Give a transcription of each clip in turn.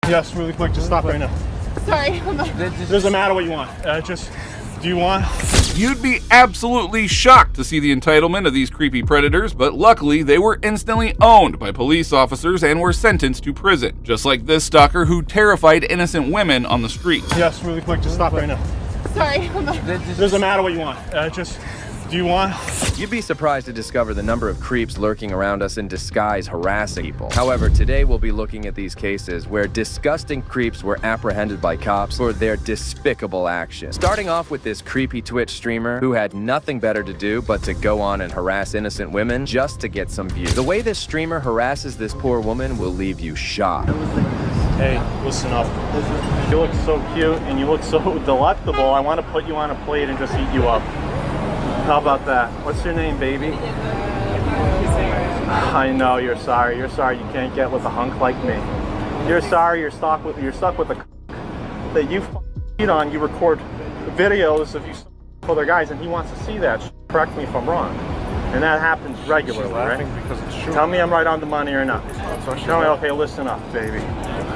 Yes, really quick, just stop right now. Sorry. Doesn't matter what you want. Do you want? You'd be absolutely shocked to see the entitlement of these creepy predators, but luckily they were instantly owned by police officers and were sentenced to prison, just like this stalker who terrified innocent women on the street. Yes, really quick, just stop right now. Sorry. Doesn't matter what you want. Do you want? You'd be surprised to discover the number of creeps lurking around us in disguise harassing people. However, today we'll be looking at these cases where disgusting creeps were apprehended by cops for their despicable actions. Starting off with this creepy Twitch streamer who had nothing better to do but to go on and harass innocent women just to get some views. The way this streamer harasses this poor woman will leave you shocked. Hey, listen up. You look so cute and you look so delectable. I want to put you on a plate and just eat you up. How about that? What's your name, baby? I know you're sorry. You're sorry you can't get with a hunk like me. You're sorry you're stuck with a that you cheat on. You record videos of you with other guys, and he wants to see that. Correct me if I'm wrong. And that happens regularly, right? Because it's true. Tell me I'm right on the money or not. Tell me, okay, listen up, baby.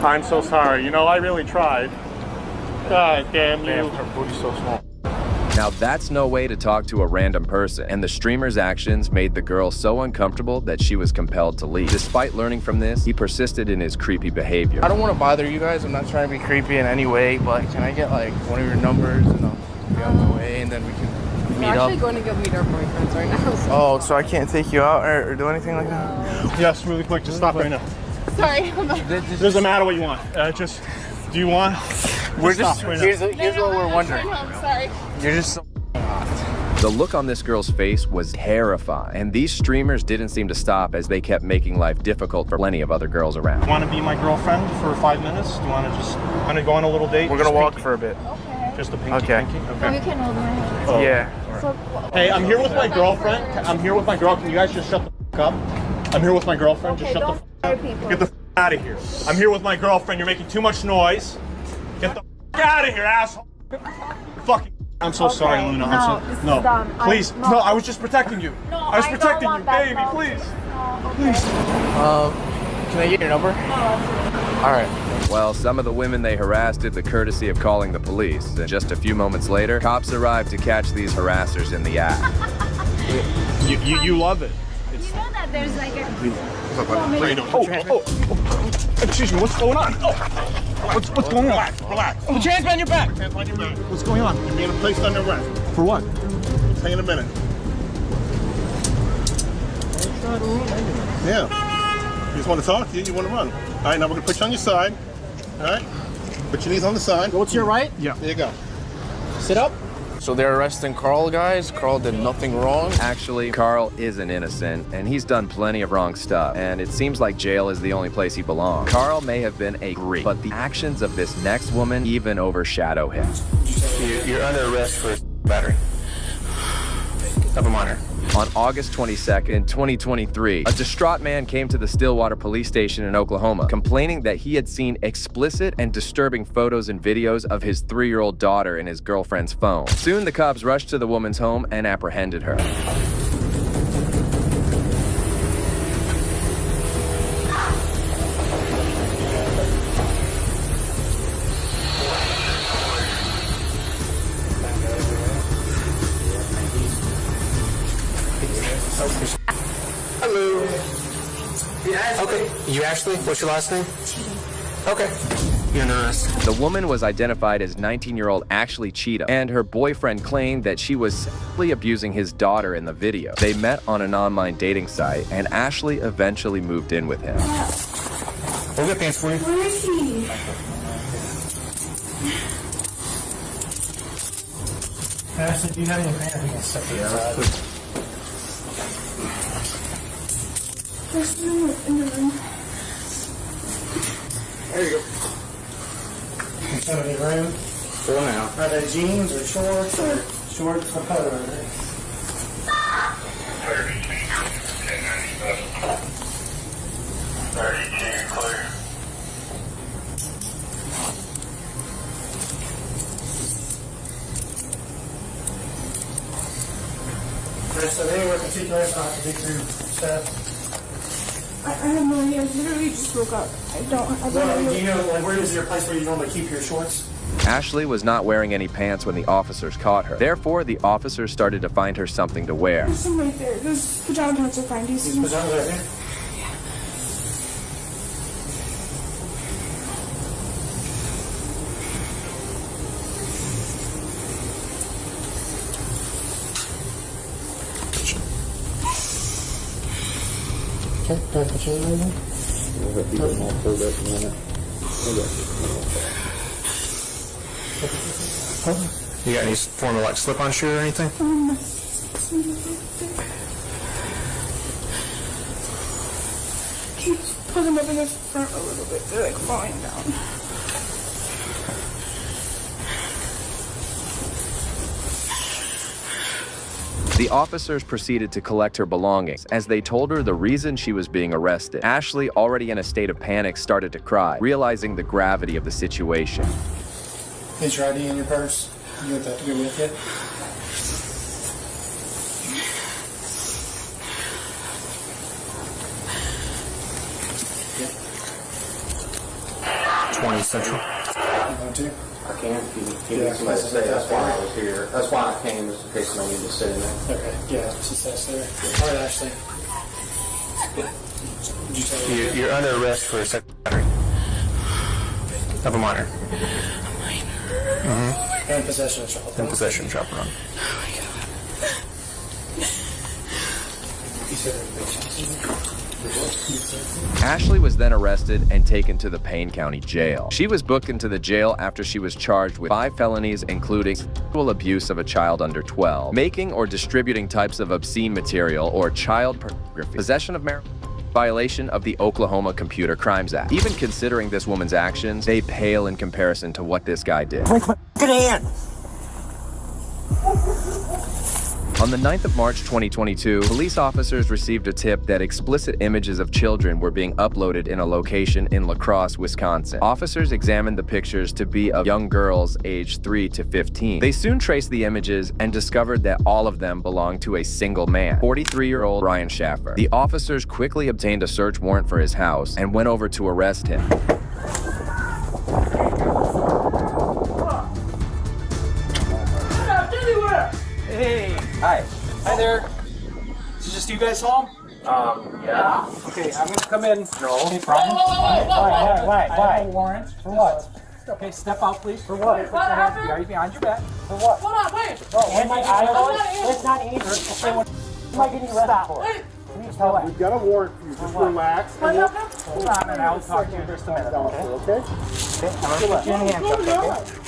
I'm so sorry. You know, I really tried. God damn you. Damn, her booty's so small. Now that's no way to talk to a random person, and the streamer's actions made the girl so uncomfortable that she was compelled to leave. Despite learning from this, he persisted in his creepy behavior. I don't want to bother you guys, I'm not trying to be creepy in any way, but can I get like one of your numbers and I'll be on my way and then we can meet up? We're actually going to go meet our boyfriends right now. So. Oh, so I can't take you out or do anything like that? Yes, really quick, just stop right now. Sorry. Doesn't matter what you want. Do you want? We're just, here's what we're wondering. I'm sorry. You're just so The look on this girl's face was terrifying, and these streamers didn't seem to stop as they kept making life difficult for plenty of other girls around. Want to be my girlfriend for 5 minutes? Do you want to just kind of go on a little date? We're gonna walk for a bit. Okay. Just a pinky. Okay. Pinky? So you can hold my hand. Oh. Yeah. So, Hey, I'm here with my girlfriend. I'm here with my girl. Can you guys just shut the f up? I'm here with my girlfriend. okay, Just shut the don't f scare people. Get the f out of here. I'm here with my girlfriend. You're making too much noise. Get the f out of here, asshole. Fucking. I'm so sorry, Luna. No, this is dumb. Please. No, I was just protecting you. No, I was protecting don't you, want that, baby. no. Please. No, okay. Please. Can I get your number? No, All right. Well, some of the women they harassed did the courtesy of calling the police, and just a few moments later, cops arrived to catch these harassers in the act. You love it. you know that there's like a... How you doing? Excuse me, what's going on? What's going on? Relax. Put your hands behind your back. What's going on? You're being placed under arrest. For what? Hang in a minute. Yeah. You just want to talk to you, you want to run. All right, now we're going to put you on your side. All right? Put your knees on the side. Go to your right. Yeah. There you go. Sit up. So they're arresting Carl, guys. Carl did nothing wrong. Actually, Carl isn't innocent, and he's done plenty of wrong stuff, and it seems like jail is the only place he belongs. Carl may have been a creep, but the actions of this next woman even overshadow him. You're under arrest for battery of a minor. On August 22nd, 2023, a distraught man came to the Stillwater police station in Oklahoma, complaining that he had seen explicit and disturbing photos and videos of his 3-year-old daughter in his girlfriend's phone. Soon, the cops rushed to the woman's home and apprehended her. Hello. Okay, you Ashley? What's your last name? Okay. You're under arrest. The woman was identified as 19-year-old Ashley Cheatham, and her boyfriend claimed that she was sexually abusing his daughter in the video. They met on an online dating site, and Ashley eventually moved in with him. We'll get pants for you. Where is he? Ashley, do you have any pants? We can set the outside. There's no one in the room. There you go. Any room? For now. Are they jeans or shorts or shorts? What color are they? Clear. So anywhere particular, it's not to be through stuff. I have no idea. I literally just woke up. I don't know. Do you know, like, where is your place where you normally keep your shorts? Ashley was not wearing any pants when the officers caught her. Therefore, the officers started to find her something to wear. There's some right there. Those pajama pants are fine. Do you see them? Pajamas right here? Okay, can I put you in there? You got any form of like slip-on shoe or anything? Can you pull them up in the front a little bit? They're like falling down. The officers proceeded to collect her belongings as they told her the reason she was being arrested. Ashley, already in a state of panic, started to cry, realizing the gravity of the situation. Is your ID in your purse? You want that to go with you? Yeah. 20 Central. You want to? I can't. He needs somebody to stay. That's why I was here. That's why I came, just in case I need to sit in there. Okay, yeah, just that's there. All right, Ashley. Did you say you're under arrest for a second battery of a minor? Mm-hmm. And possession of child. And possession of child porn. Oh my God. You said Ashley was then arrested and taken to the Payne County Jail. She was booked into the jail after she was charged with 5 felonies, including sexual abuse of a child under 12, making or distributing types of obscene material or child pornography, possession of marijuana, violation of the Oklahoma Computer Crimes Act. Even considering this woman's actions, they pale in comparison to what this guy did. Get in! On the 9th of March 2022, police officers received a tip that explicit images of children were being uploaded in a location in La Crosse, Wisconsin. Officers examined the pictures to be of young girls aged 3 to 15. They soon traced the images and discovered that all of them belonged to a single man, 43-year-old Ryan Schaffer. The officers quickly obtained a search warrant for his house and went over to arrest him. Hey. Hi. Hi there. Is this just you guys home? Yeah. Okay, I'm gonna come in. No. Okay, Brian. Why? I have a warrant. For what? Okay, step out, please. For what? Put your hands behind your back. For what? Hold on, wait. Oh, my eye. It's not anger. Okay, what am I getting arrested for? Wait. Please tell me. We've got a warrant for you. Just relax. Hold on, and I'll talk to you in just a minute, okay? Okay? Okay, I'm gonna put you in handcuffs, okay?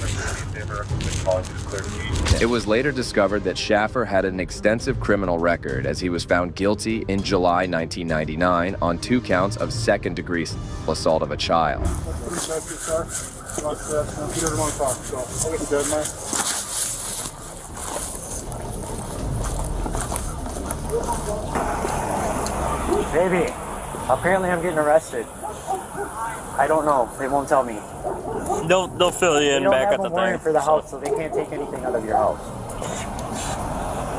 It was later discovered that Schaffer had an extensive criminal record as he was found guilty in July 1999 on 2 counts of second-degree assault of a child. He doesn't want to talk, so I'll let you dead, man. Baby, apparently I'm getting arrested. I don't know. They won't tell me. They'll fill you in back at the They don't have a warrant thing. for the house, so they can't take anything out of your house.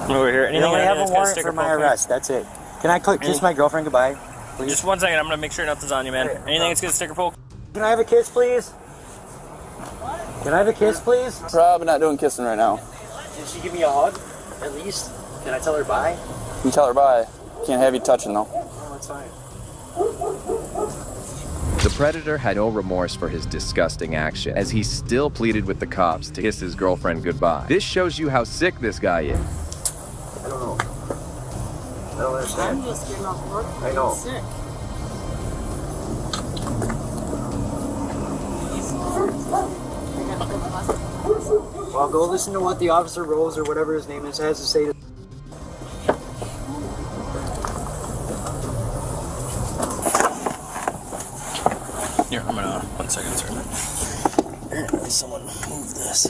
Over here. They Anything only have a that's got warrant sticker for my poke? arrest. That's it. Can I kiss my girlfriend goodbye, please? Just 1 second. I'm gonna make sure nothing's on you, man. Anything that's got a sticker poke? Can I have a kiss, please? Can I have a kiss, please? Probably not doing kissing right now. Can she give me a hug, at least? Can I tell her bye? You tell her bye. Can't have you touching though. Oh, that's fine. The predator had no remorse for his disgusting action, as he still pleaded with the cops to kiss his girlfriend goodbye. This shows you how sick this guy is. I don't know. I don't understand. I'm just getting off work. I know. Sick. Well, go listen to what the officer Rose or whatever his name is has to say to Here, I'm gonna. 1 second, sir. Apparently someone moved this.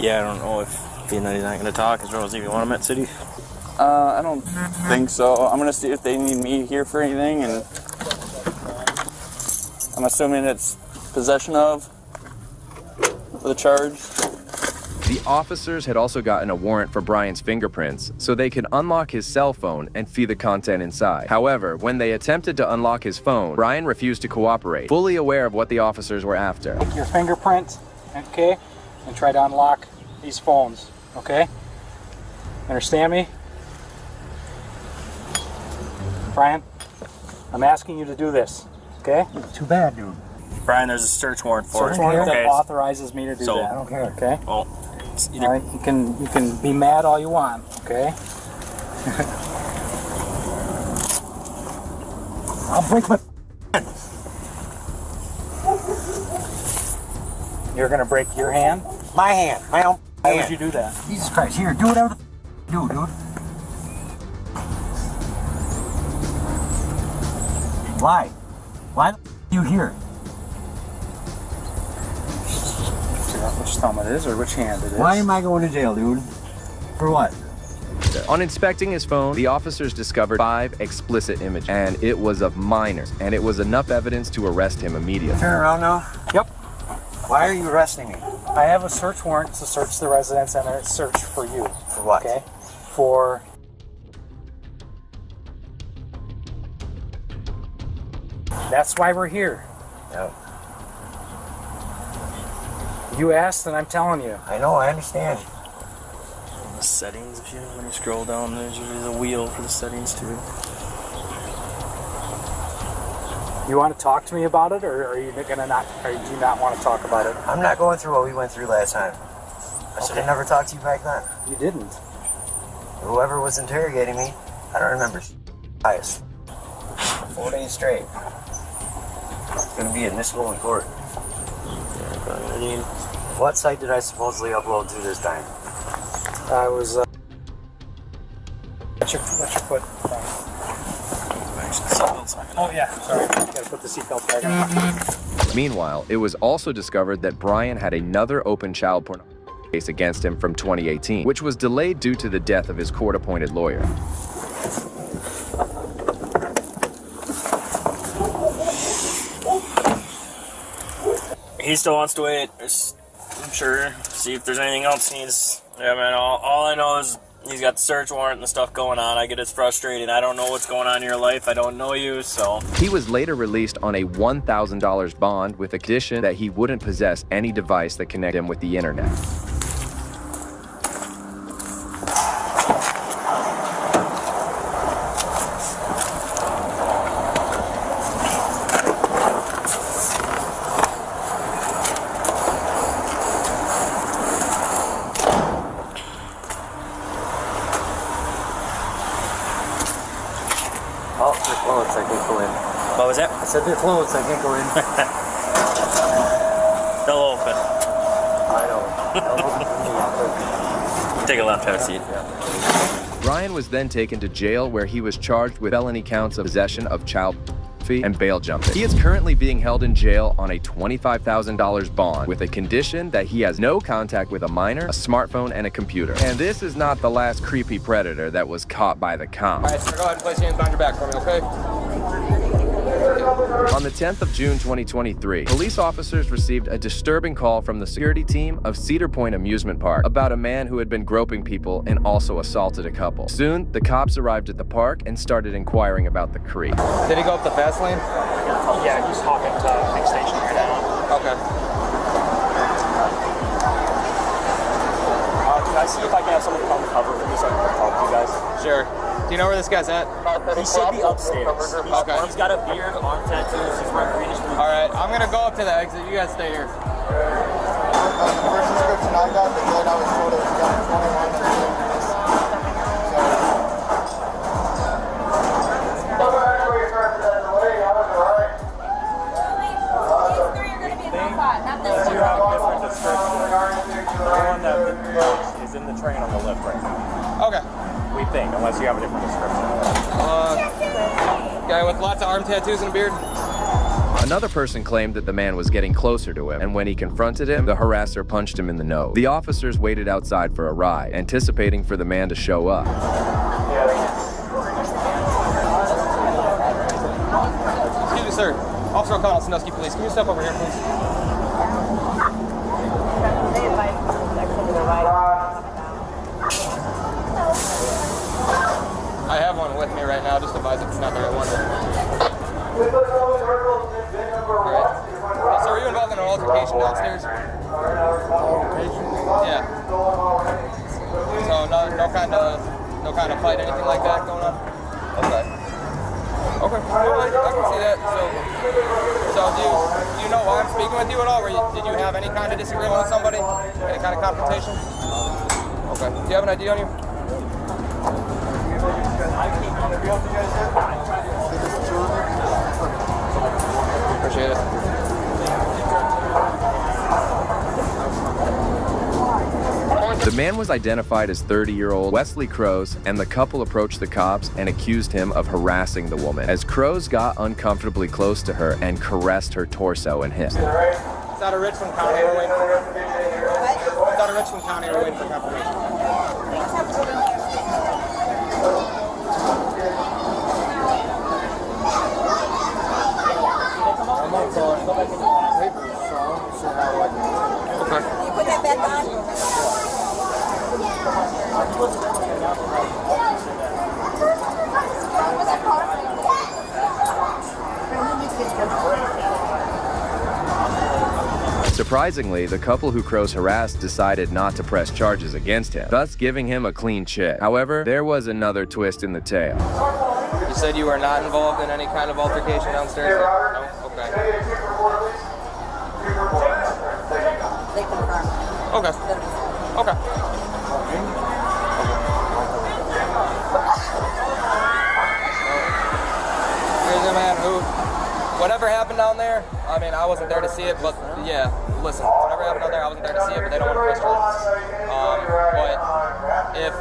Yeah, I don't know if being that he's not gonna talk, is Rose even want him at City? I don't think so. I'm gonna see if they need me here for anything, and I'm assuming it's possession of for the charge. The officers had also gotten a warrant for Brian's fingerprints so they could unlock his cell phone and see the content inside. However, when they attempted to unlock his phone, Brian refused to cooperate, fully aware of what the officers were after. Take your fingerprint, okay, and try to unlock these phones, okay? Understand me? Brian, I'm asking you to do this, okay? Too bad, dude. Brian, there's a search warrant for it. Search warrant Okay. that authorizes me to do So- that. I don't care. Okay? Well, it's either- All right, you can be mad all you want, okay? I'll break my. You're gonna break your hand? My hand. My own. Why would you do that? Jesus Christ. Here, do whatever the do, dude. Why? Why the you here? Which thumb it is or which hand it is? Why am I going to jail, dude? For what? On inspecting his phone, the officers discovered 5 explicit images, and it was of minors, and it was enough evidence to arrest him immediately. Turn around now. Yep. Why are you arresting me? I have a search warrant to search the residence and a search for you. For what? Okay? For... That's why we're here. No. You asked and I'm telling you. I know, I understand. The settings, if you when you scroll down, there's usually a wheel for the settings too. You want to talk to me about it, or are you gonna not? Or do you not want to talk about it? I'm not going through what we went through last time. I should have never talked to you back then. You didn't. Whoever was interrogating me, I don't remember. Highest. 4 days straight. It's gonna be admissible in court. What site did I supposedly upload to this time? I was. What's your foot? Oh yeah, sorry. Gotta put the seatbelt back on. Meanwhile, it was also discovered that Brian had another open child pornography case against him from 2018, which was delayed due to the death of his court-appointed lawyer. He still wants to wait. I'm sure. See if there's anything else he needs. Yeah, man. All I know is he's got the search warrant and the stuff going on. I get it's frustrating. I don't know what's going on in your life. I don't know you, so. He was later released on a $1,000 bond with a condition that he wouldn't possess any device that connected him with the internet. Oh, they're closed. I can't go in. What was that? I said they're closed. I can't go in. They'll open. I know. They'll open for me. I'll take it. Take a left, have a seat. Brian was then taken to jail where he was charged with felony counts of possession of child pornography and bail jumping. He is currently being held in jail on a $25,000 bond with a condition that he has no contact with a minor, a smartphone, and a computer. And this is not the last creepy predator that was caught by the cops. All right, sir, go ahead and place your hands behind your back for me, okay? On the 10th of June 2023, police officers received a disturbing call from the security team of Cedar Point Amusement Park about a man who had been groping people and also assaulted a couple. Soon, the cops arrived at the park and started inquiring about the creep. Did he go up the fast lane? Yeah, he's hopping to the next station right now. Okay. Can I see if I can have someone come cover for me so I can talk to you guys? Sure. Do you know where this guy's at? He should be upstairs. Okay. He's got a beard, arm tattoos, he's wearing greenish blue. All right, I'm gonna go up to the exit. You guys stay here. The first description I got, the kid I was told it was gun 21 or 2. Is in the train on the left right now. Okay. We think, unless you have a different description. Guy with lots of arm tattoos and a beard. Another person claimed that the man was getting closer to him, and when he confronted him, the harasser punched him in the nose. The officers waited outside for a ride, anticipating for the man to show up. Excuse me, sir. Officer O'Connell, Sandusky Police. Can you step over here, please? realize it's not the right one. Alright. So were you involved in an altercation downstairs? Altercation? Yeah. So no kind of fight, anything like that going on? Okay. Okay. Well, I can see that. So do you know why I'm speaking with you at all? Did you have any kind of disagreement with somebody? Any kind of confrontation? Okay. Do you have an ID on you? Appreciate it. The man was identified as 30-year-old Wesley Crows, and the couple approached the cops and accused him of harassing the woman, as Crows got uncomfortably close to her and caressed her torso and hips. It's out of Richland County. We're waiting for It's out of Richland County. We're waiting for confirmation. Okay. Can you put that back on? Surprisingly, the couple who Crows harassed decided not to press charges against him, thus giving him a clean chit. However, there was another twist in the tale. You said you were not involved in any kind of altercation downstairs? No? Okay. They confirm. Okay. Okay. Here's a man who, whatever happened down there, I mean, I wasn't there to see it, but yeah, listen, whatever happened down there, I wasn't there to see it, but they don't want to press charges.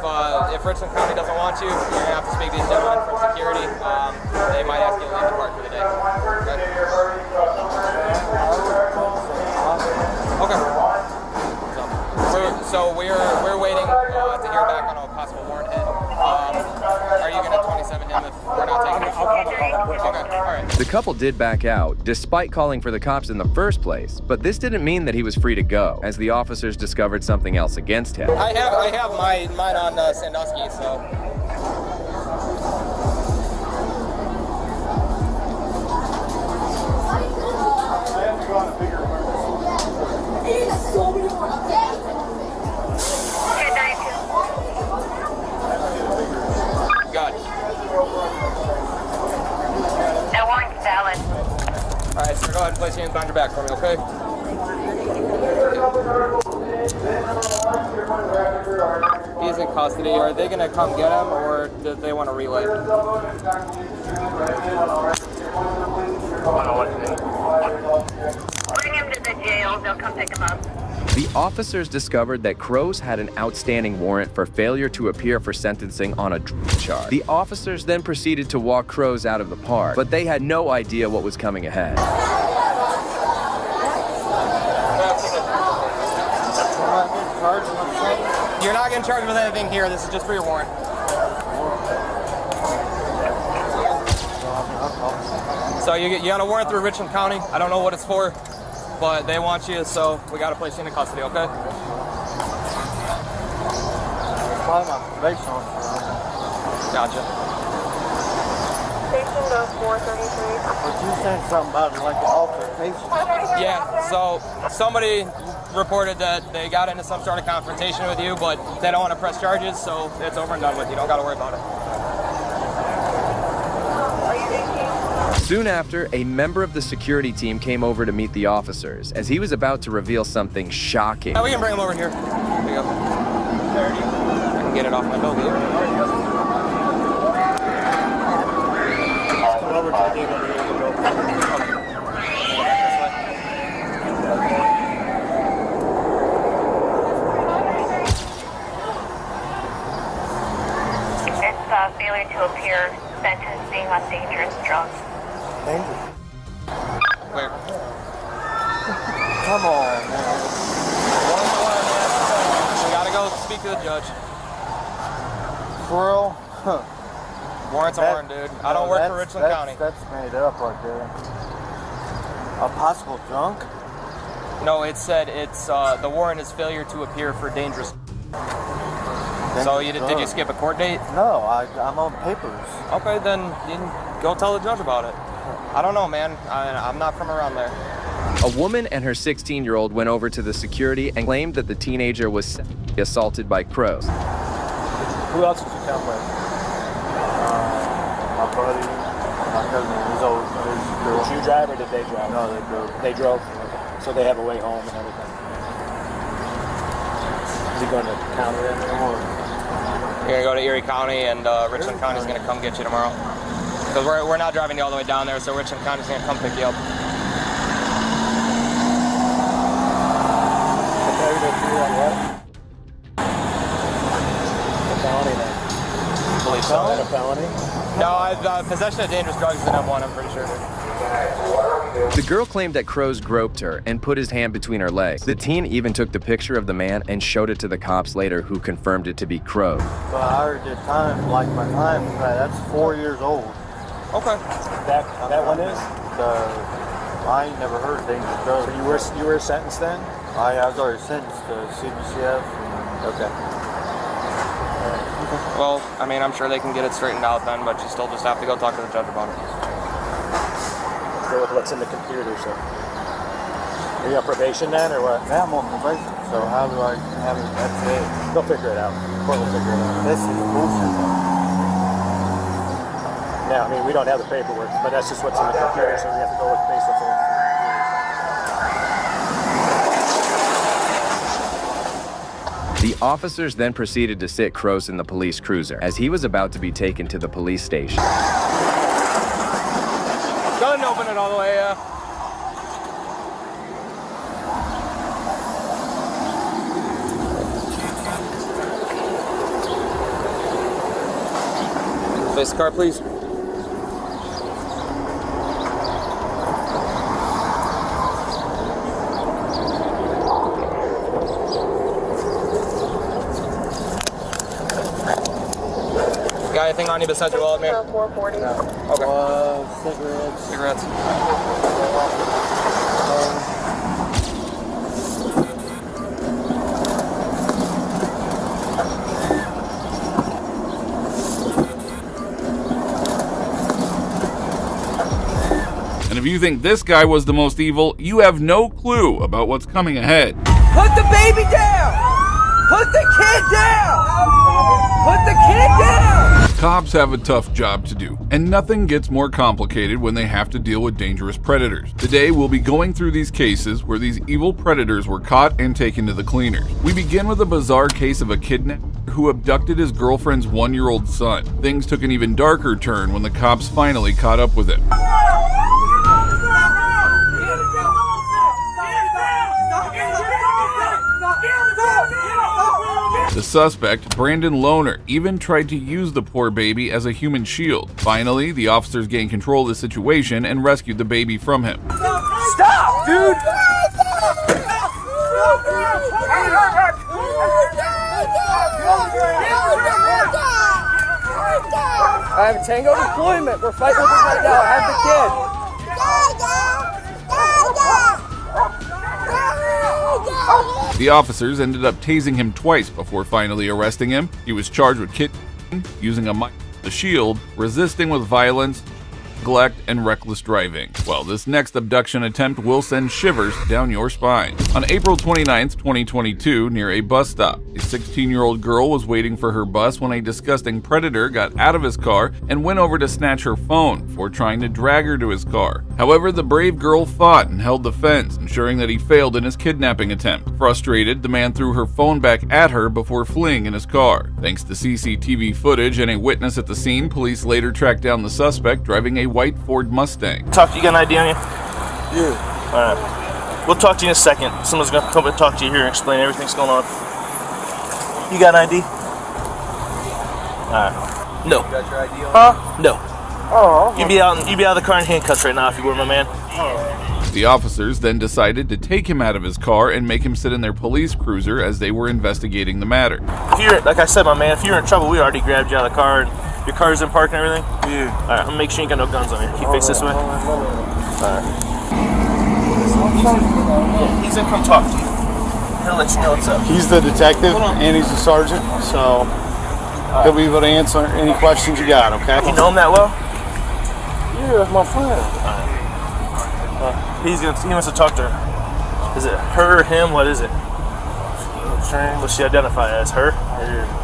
But if Richland County doesn't want you, you're going to have to speak to these gentlemen from security. They might ask you to leave the park for the day. Okay. So we're waiting to hear back on a possible warrant hit. Are you going to 27 him if we're not taking it? Okay, all right. The couple did back out, despite calling for the cops in the first place, but this didn't mean that he was free to go, as the officers discovered something else against him. I have mine on Sandusky, so. Got it. That warrant's valid. All right, so go ahead and place your hands behind your back for me, okay? He's in custody. Are they going to come get him, or do they want to relay? Bring him to the jail. They'll come pick him up. The officers discovered that Crows had an outstanding warrant for failure to appear for sentencing on a drug charge. The officers then proceeded to walk Crows out of the park, but they had no idea what was coming ahead. You're not getting charged with anything here. This is just for your warrant. So you got a warrant through Richland County. I don't know what it's for, but they want you, so we got to place you in custody, okay? Gotcha. Station goes 433. But you said something about like an altercation. Yeah, so somebody reported that they got into some sort of confrontation with you, but they don't want to press charges, so it's over and done with. You don't got to worry about it. Soon after, a member of the security team came over to meet the officers, as he was about to reveal something shocking. We can bring him over here. There you go. I can get it off my belt here. Come over to the gate over here. It's failure to appear, sentencing on dangerous drugs. Dangerous. Where? Come on, man. We gotta go speak to the judge. For real? Huh. Warrant's a warrant, dude. I don't work for Richland County. That's made up right there. A possible drunk? No, it said it's the warrant is failure to appear for dangerous. So did you skip a court date? No, I'm on papers. Okay, then you can go tell the judge about it. I don't know, man. I'm not from around there. A woman and her 16-year-old went over to the security and claimed that the teenager was sexually assaulted by crows. Who else did you come with? My buddy, my cousin, his old. Did you drive or did they drive? No, they drove. They drove? Okay. So they have a way home and everything. Is he going to county then? You're gonna go to Erie County, and Richland County's gonna come get you tomorrow. Because we're not driving you all the way down there, so Richland County's gonna come pick you up. A felony? No, possession of dangerous drugs is an F1, I'm pretty sure. The girl claimed that crows groped her and put his hand between her legs. The teen even took the picture of the man and showed it to the cops later, who confirmed it to be crows. But I heard the time, like my time, that's 4 years old. Okay. That one is? I ain't never heard of dangerous drugs. So you were sentenced then? I was already sentenced to CBCF. Okay. Well, I mean, I'm sure they can get it straightened out then, but you still just have to go talk to the judge about it. Go with what's in the computer, so. Are you on probation then, or what? Yeah, I'm on probation, so how do I have it? That's it. They'll figure it out. Court will figure it out. This is bullshit. Yeah, I mean, we don't have the paperwork, but that's just what's in the computer, so we have to go with based off of The officers then proceeded to sit Crows in the police cruiser as he was about to be taken to the police station. Go ahead and open it all the way, Face the car, please. Got anything on you besides your wallet, man? 440. No. Okay. Cigarettes. Cigarettes. And if you think this guy was the most evil, you have no clue about what's coming ahead. Put the baby down! Put the kid down! Put the kid down! Cops have a tough job to do, and nothing gets more complicated when they have to deal with dangerous predators. Today, we'll be going through these cases where these evil predators were caught and taken to the cleaners. We begin with a bizarre case of a kidnapper who abducted his girlfriend's 1-year-old son. Things took an even darker turn when the cops finally caught up with him. The suspect, Brandon Lohner, even tried to use the poor baby as a human shield. Finally, the officers gained control of the situation and rescued the baby from him. Stop, dude! I have Tango deployment. We're fighting with him right now. I have the kid. The officers ended up tasing him twice before finally arresting him. He was charged with kidnapping, using a shield, resisting with violence, neglect, and reckless driving. Well, this next abduction attempt will send shivers down your spine. On April 29th, 2022, near a bus stop, a 16-year-old girl was waiting for her bus when a disgusting predator got out of his car and went over to snatch her phone before trying to drag her to his car. However, the brave girl fought and held the fence, ensuring that he failed in his kidnapping attempt. Frustrated, the man threw her phone back at her before fleeing in his car. Thanks to CCTV footage and a witness at the scene, police later tracked down the suspect driving a white Ford Mustang. You got an ID on you? Yeah. Alright. We'll talk to you in a second. Someone's gonna come and talk to you here and explain everything's going on. You got an ID? Alright. No. You got your ID on? Huh? No. Oh. You'd be out of the car in handcuffs right now if you were, my man. The officers then decided to take him out of his car and make him sit in their police cruiser as they were investigating the matter. If you're, like I said, my man, if you're in trouble, we already grabbed you out of the car and your car's in park and everything? Yeah. Alright, I'm gonna make sure you ain't got no guns on you. Can you face this way? Alright. He's gonna come talk to you. He'll let you know what's up. He's the detective and he's the sergeant, so He'll be able to answer any questions you got, okay? You know him that well? Yeah, that's my friend. He wants to talk to her. Is it her or him? What is it? Will she identify as her?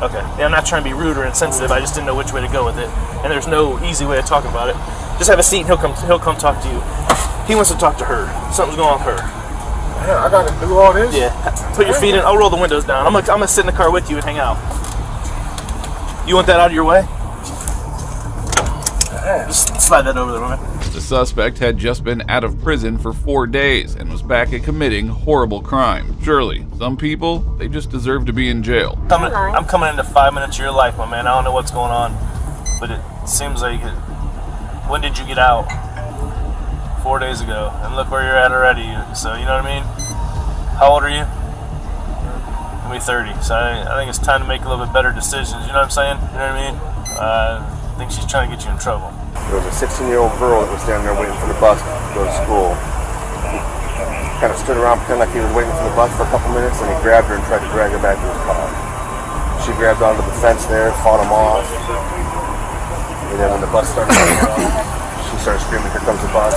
Okay. Yeah, I'm not trying to be rude or insensitive. I just didn't know which way to go with it, and there's no easy way of talking about it. Just have a seat, and he'll come talk to you. He wants to talk to her. Something's going on with her. Yeah, I gotta do all this? Yeah. Put your feet in. I'll roll the windows down. I'm gonna sit in the car with you and hang out. You want that out of your way? Just slide that over there, man. The suspect had just been out of prison for 4 days and was back at committing horrible crime. Surely, some people, they just deserve to be in jail. I'm coming into 5 minutes of your life, my man. I don't know what's going on, but it seems like when did you get out? 4 days ago, and look where you're at already. So you know what I mean? How old are you? I'm 30. So I think it's time to make a little bit better decisions. You know what I'm saying? You know what I mean? I think she's trying to get you in trouble. There was a 16-year-old girl that was standing there waiting for the bus to go to school. He kind of stood around pretending like he was waiting for the bus for a couple minutes, and he grabbed her and tried to drag her back to his car. She grabbed onto the fence there, fought him off. And then when the bus started coming up, she started screaming, "Here comes the bus."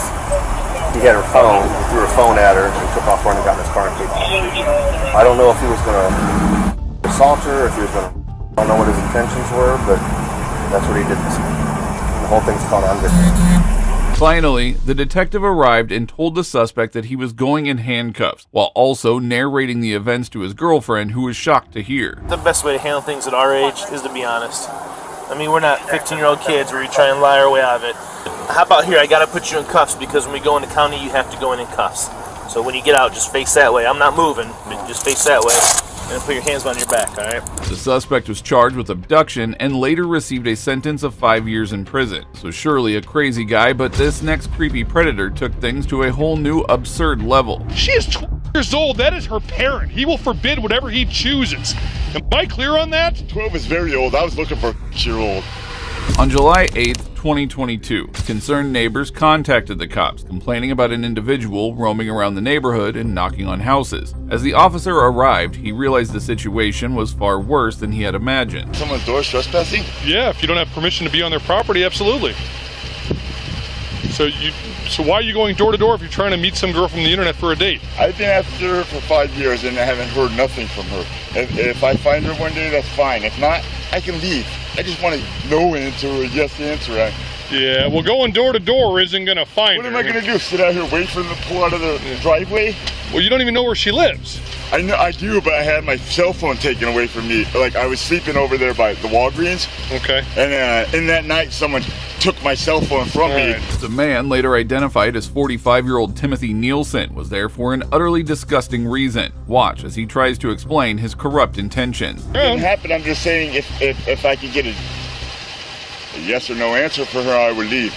He had her phone, he threw her phone at her, and took off running, got in his car and kicked off. I don't know if he was going to assault her, if he was going to... I don't know what his intentions were, but that's what he did. The whole thing's caught on video. Finally, the detective arrived and told the suspect that he was going in handcuffs, while also narrating the events to his girlfriend, who was shocked to hear. The best way to handle things at our age is to be honest. I mean, we're not 15-year-old kids where you try and lie our way out of it. How about here, I gotta put you in cuffs because when we go into county, you have to go in cuffs. So when you get out, just face that way. I'm not moving, but just face that way. And put your hands on your back, all right? The suspect was charged with abduction and later received a sentence of 5 years in prison. So surely a crazy guy, but this next creepy predator took things to a whole new absurd level. She is 12 years old. That is her parent. He will forbid whatever he chooses. Am I clear on that? 12 is very old. I was looking for a 6-year-old. On July 8th, 2022, concerned neighbors contacted the cops, complaining about an individual roaming around the neighborhood and knocking on houses. As the officer arrived, he realized the situation was far worse than he had imagined. Someone's door trespassing? Yeah, if you don't have permission to be on their property, absolutely. So why are you going door to door if you're trying to meet some girl from the internet for a date? I've been after her for 5 years and I haven't heard nothing from her. If I find her one day, that's fine. If not, I can leave. I just want a no answer or a yes answer. Yeah, well, going door to door isn't going to find her. What am I going to do? Sit out here, wait for them to pull out of the driveway? Well, you don't even know where she lives. I know I do, but I had my cell phone taken away from me. Like, I was sleeping over there by the Walgreens. Okay. And in that night, someone took my cell phone from me. The man, later identified as 45-year-old Timothy Nielsen, was there for an utterly disgusting reason. Watch as he tries to explain his corrupt intentions. It didn't happen. I'm just saying if I could get a yes or no answer for her, I would leave.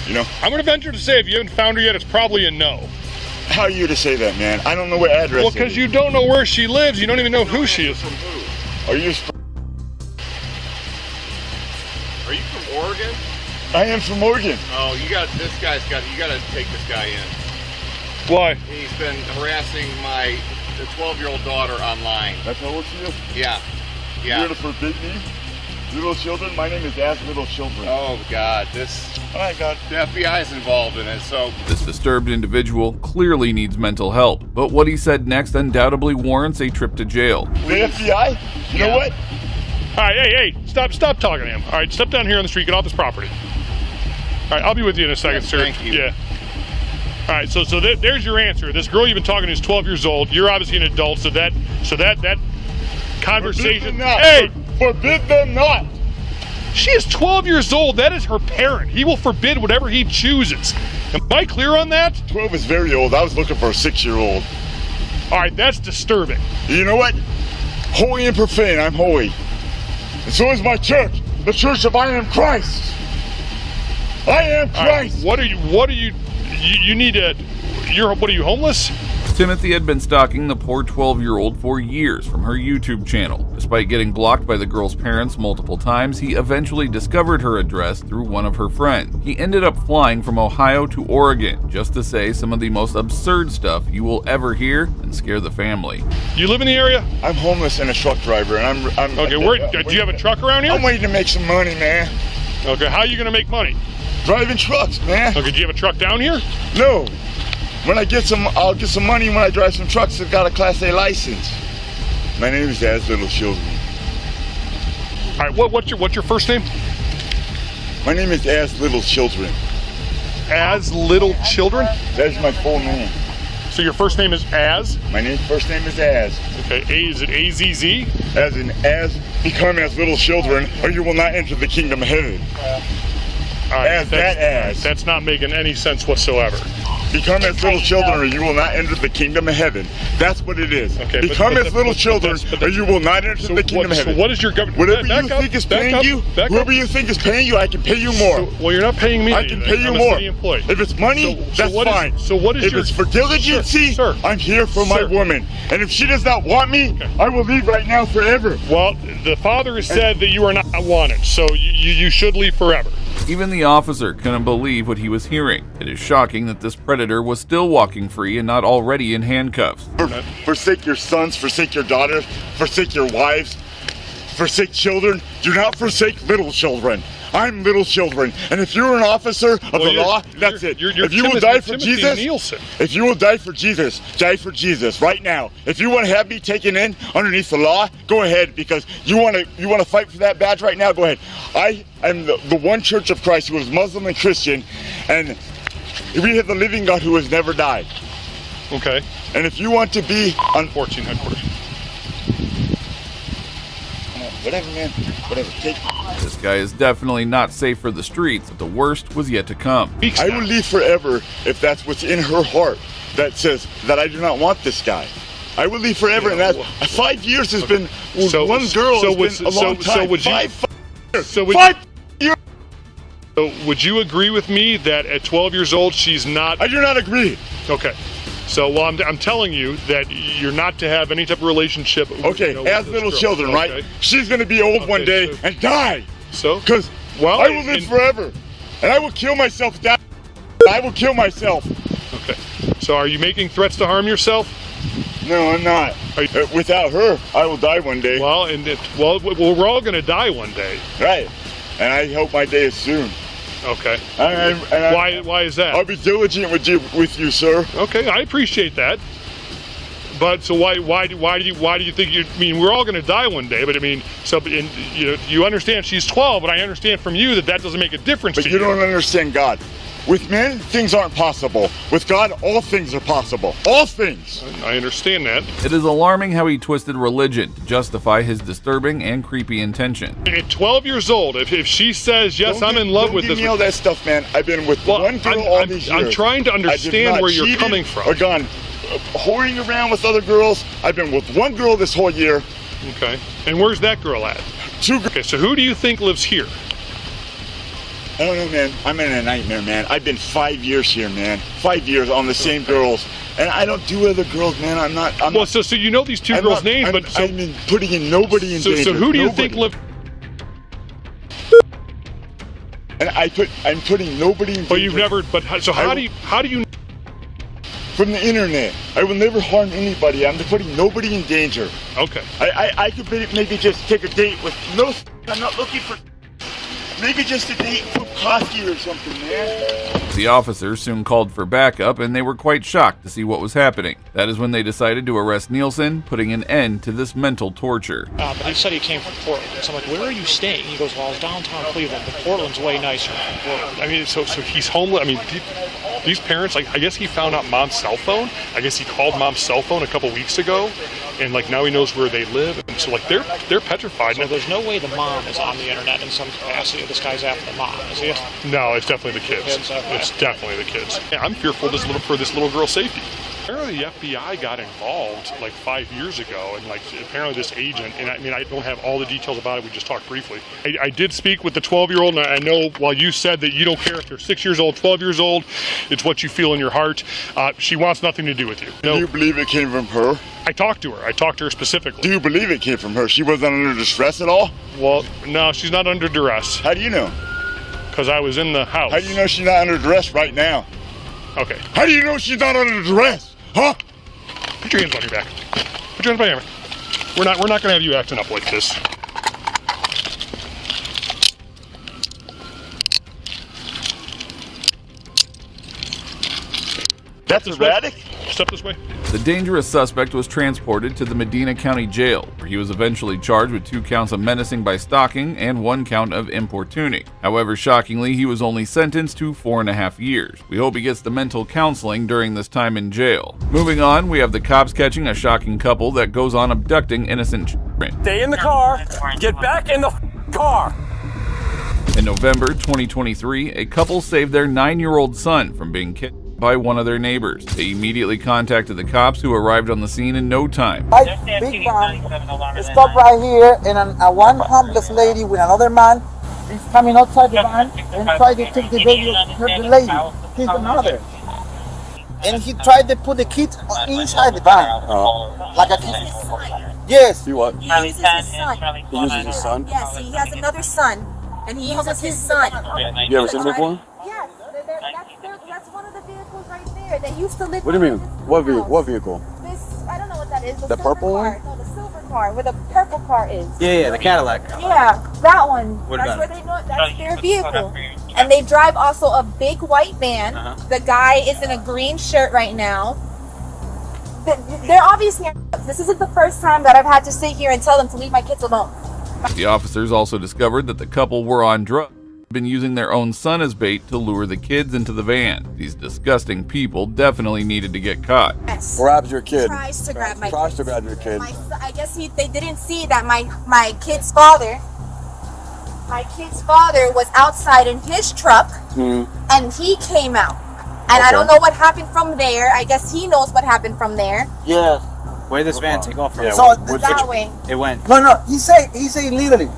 You know? I'm going to venture to say if you haven't found her yet, it's probably a no. How are you to say that, man? I don't know what address. Well, because you don't know where she lives. You don't even know who she is. Are you from Oregon? I am from Oregon. Oh, you got to take this guy in. Why? He's been harassing my 12-year-old daughter online. That's how old she is? Yeah. You're here to forbid me? Little children? My name is Ask Little Children. Oh, God. The FBI is involved in it, so... This disturbed individual clearly needs mental help, but what he said next undoubtedly warrants a trip to jail. The FBI? You know what? All right, hey, stop talking to him. All right, step down here on the street, get off this property. All right, I'll be with you in a second, sir. Thank you. Yeah. All right, so there's your answer. This girl you've been talking to is 12 years old. You're obviously an adult, so that conversation... Forbid them not! She is 12 years old. That is her parent. He will forbid whatever he chooses. Am I clear on that? 12 is very old. I was looking for a 6-year-old. All right, that's disturbing. You know what? Holy and profane, I'm holy. And so is my church, the Church of I Am Christ. I am Christ. Right, what are you need a, what are you, homeless? Timothy had been stalking the poor 12-year-old for years from her YouTube channel. Despite getting blocked by the girl's parents multiple times, he eventually discovered her address through one of her friends. He ended up flying from Ohio to Oregon just to say some of the most absurd stuff you will ever hear and scare the family. You live in the area? I'm homeless and a truck driver, and I'm okay. Do you have a truck around here? I'm waiting to make some money, man. Okay, how are you gonna make money? Driving trucks, man. Okay, do you have a truck down here? No. When I get some, I'll get some money when I drive some trucks that got a Class A license. My name is As Little Children. All right, what's your first name? My name is As Little Children. As Little Children? That's my full name. So your first name is Az? My first name is Az. Okay, is it A-Z-Z? As in, become as little children, or you will not enter the kingdom of heaven. Right, that's not making any sense whatsoever. Become as little children, or you will not enter the kingdom of heaven. That's what it is. Okay, Become as little children, or you will not enter the kingdom of heaven. So what is your government? Whatever you think is paying you, whoever you think is paying you, I can pay you more. Well, you're not paying me. I can pay you more. If it's money, that's fine. So what is if it's for diligency, I'm here for my woman. And if she does not want me, I will leave right now forever. Well, the father has said that you are not wanted, so you should leave forever. Even the officer couldn't believe what he was hearing. It is shocking that this predator was still walking free and not already in handcuffs. Forsake your sons, forsake your daughters, forsake your wives, forsake children. Do not forsake little children. I'm little children, and if you're an officer of the law, that's it. If you will die for Jesus, if you will die for Jesus right now. If you want to have me taken in underneath the law, go ahead, because you want to fight for that badge right now. Go ahead. I am the one Church of Christ who is Muslim and Christian, and we have the living God who has never died. Okay. And if you want to be on 14 headquarters. Whatever, man. Whatever. Take. This guy is definitely not safe for the streets, but the worst was yet to come. I will leave forever if that's what's in her heart that says that I do not want this guy. I will leave forever, and that 5 years has been one girl has been a long time. Five years. So would you agree with me that at 12 years old she's not? I do not agree. Okay. So, well, I'm telling you that you're not to have any type of relationship. Okay, as little children, right? Okay. She's going to be old one day and die. So? Because I will live forever, and I will kill myself. I will kill myself. Okay. So, are you making threats to harm yourself? No, I'm not. Without her, I will die one day. Well, we're all going to die one day. Right. And I hope my day is soon. Okay. Why is that? I'll be diligent with you, sir. Okay, I appreciate that. But so why do you think you? I mean, we're all going to die one day. But I mean, you understand she's 12, but I understand from you that doesn't make a difference. But you don't understand God. With men, things aren't possible. With God, all things are possible. All things. I understand that. It is alarming how he twisted religion to justify his disturbing and creepy intention. At 12 years old, if she says, yes, I'm in love with this... Don't give me all that stuff, man. I've been with one girl all these years. I'm trying to understand where you're coming from. Or gone whoring around with other girls. I've been with one girl this whole year. Okay. And where's that girl at? Okay, so who do you think lives here? I don't know, man. I'm in a nightmare, man. I've been 5 years here, man. 5 years on the same girls. And I don't do other girls, man. I'm not. So you know these two girls' names, but... I'm putting in nobody in danger. So who do you think live... And I'm putting nobody in danger. But you've never... So how do you... From the internet. I will never harm anybody. I'm putting nobody in danger. Okay. I could maybe just take a date with... No, I'm not looking for... Maybe just a date for coffee or something, man. The officers soon called for backup, and they were quite shocked to see what was happening. That is when they decided to arrest Nielsen, putting an end to this mental torture. But he said he came from Portland. So I'm like, where are you staying? He goes, well, I was downtown Cleveland, but Portland's way nicer than Portland. I mean, so he's homeless. I mean, these parents, like, I guess he found out mom's cell phone. I guess he called mom's cell phone a couple weeks ago, and like now he knows where they live. And so like they're petrified. So there's no way the mom is on the internet in some capacity. This guy's after the mom, is he? No, it's definitely the kids. Okay. It's definitely the kids. Yeah, I'm fearful for this little girl's safety. Apparently the FBI got involved like 5 years ago, and like apparently this agent, and I mean I don't have all the details about it, we just talked briefly. I did speak with the 12-year-old, and I know while you said that you don't care if they're 6 years old, 12 years old, it's what you feel in your heart. She wants nothing to do with you. Do you believe it came from her? I talked to her. I talked to her specifically. Do you believe it came from her? She wasn't under distress at all? Well, no, she's not under duress. How do you know? Because I was in the house. How do you know she's not under duress right now? Okay. How do you know she's not under duress? Huh? Put your hands on your back. Put your hands on your back. We're not gonna have you acting up like this. That's erratic? Step this way. The dangerous suspect was transported to the Medina County Jail, where he was eventually charged with 2 counts of menacing by stalking and 1 count of importuning. However, shockingly, he was only sentenced to 4.5 years. We hope he gets the mental counseling during this time in jail. Moving on, we have the cops catching a shocking couple that goes on abducting innocent children. Stay in the car. Get back in the car. In November 2023, a couple saved their 9-year-old son from being kidnapped by one of their neighbors. They immediately contacted the cops, who arrived on the scene in no time. Big man stopped right here, and one homeless lady with another man is coming outside the van and tried to take the baby of the lady, his mother. And he tried to put the kid inside the van. Like a kid. Yes. You what? He uses his son. He uses his son? Yes, he has another son, and he uses his son. You ever seen him before? Yes, that's one of the vehicles right there. They used to live. What do you mean? What vehicle? This, I don't know what that is. The purple car. No, the silver car, where the purple car is. Yeah, the Cadillac. Yeah, that one. What That's about where it? they know. That's their vehicle. And they drive also a big white van. The guy is in a green shirt right now. They're obviously. This isn't the first time that I've had to sit here and tell them to leave my kids alone. The officers also discovered that the couple were on drugs, been using their own son as bait to lure the kids into the van. These disgusting people definitely needed to get caught. Yes. Grabs your kid. Tries to grab my Tries to grab your kid. I guess they didn't see that my kid's father was outside in his truck, and he came out. And I don't know what happened from there. I guess he knows what happened from there. Yeah. Where did this van take off from? So that way. It went. No. He say literally,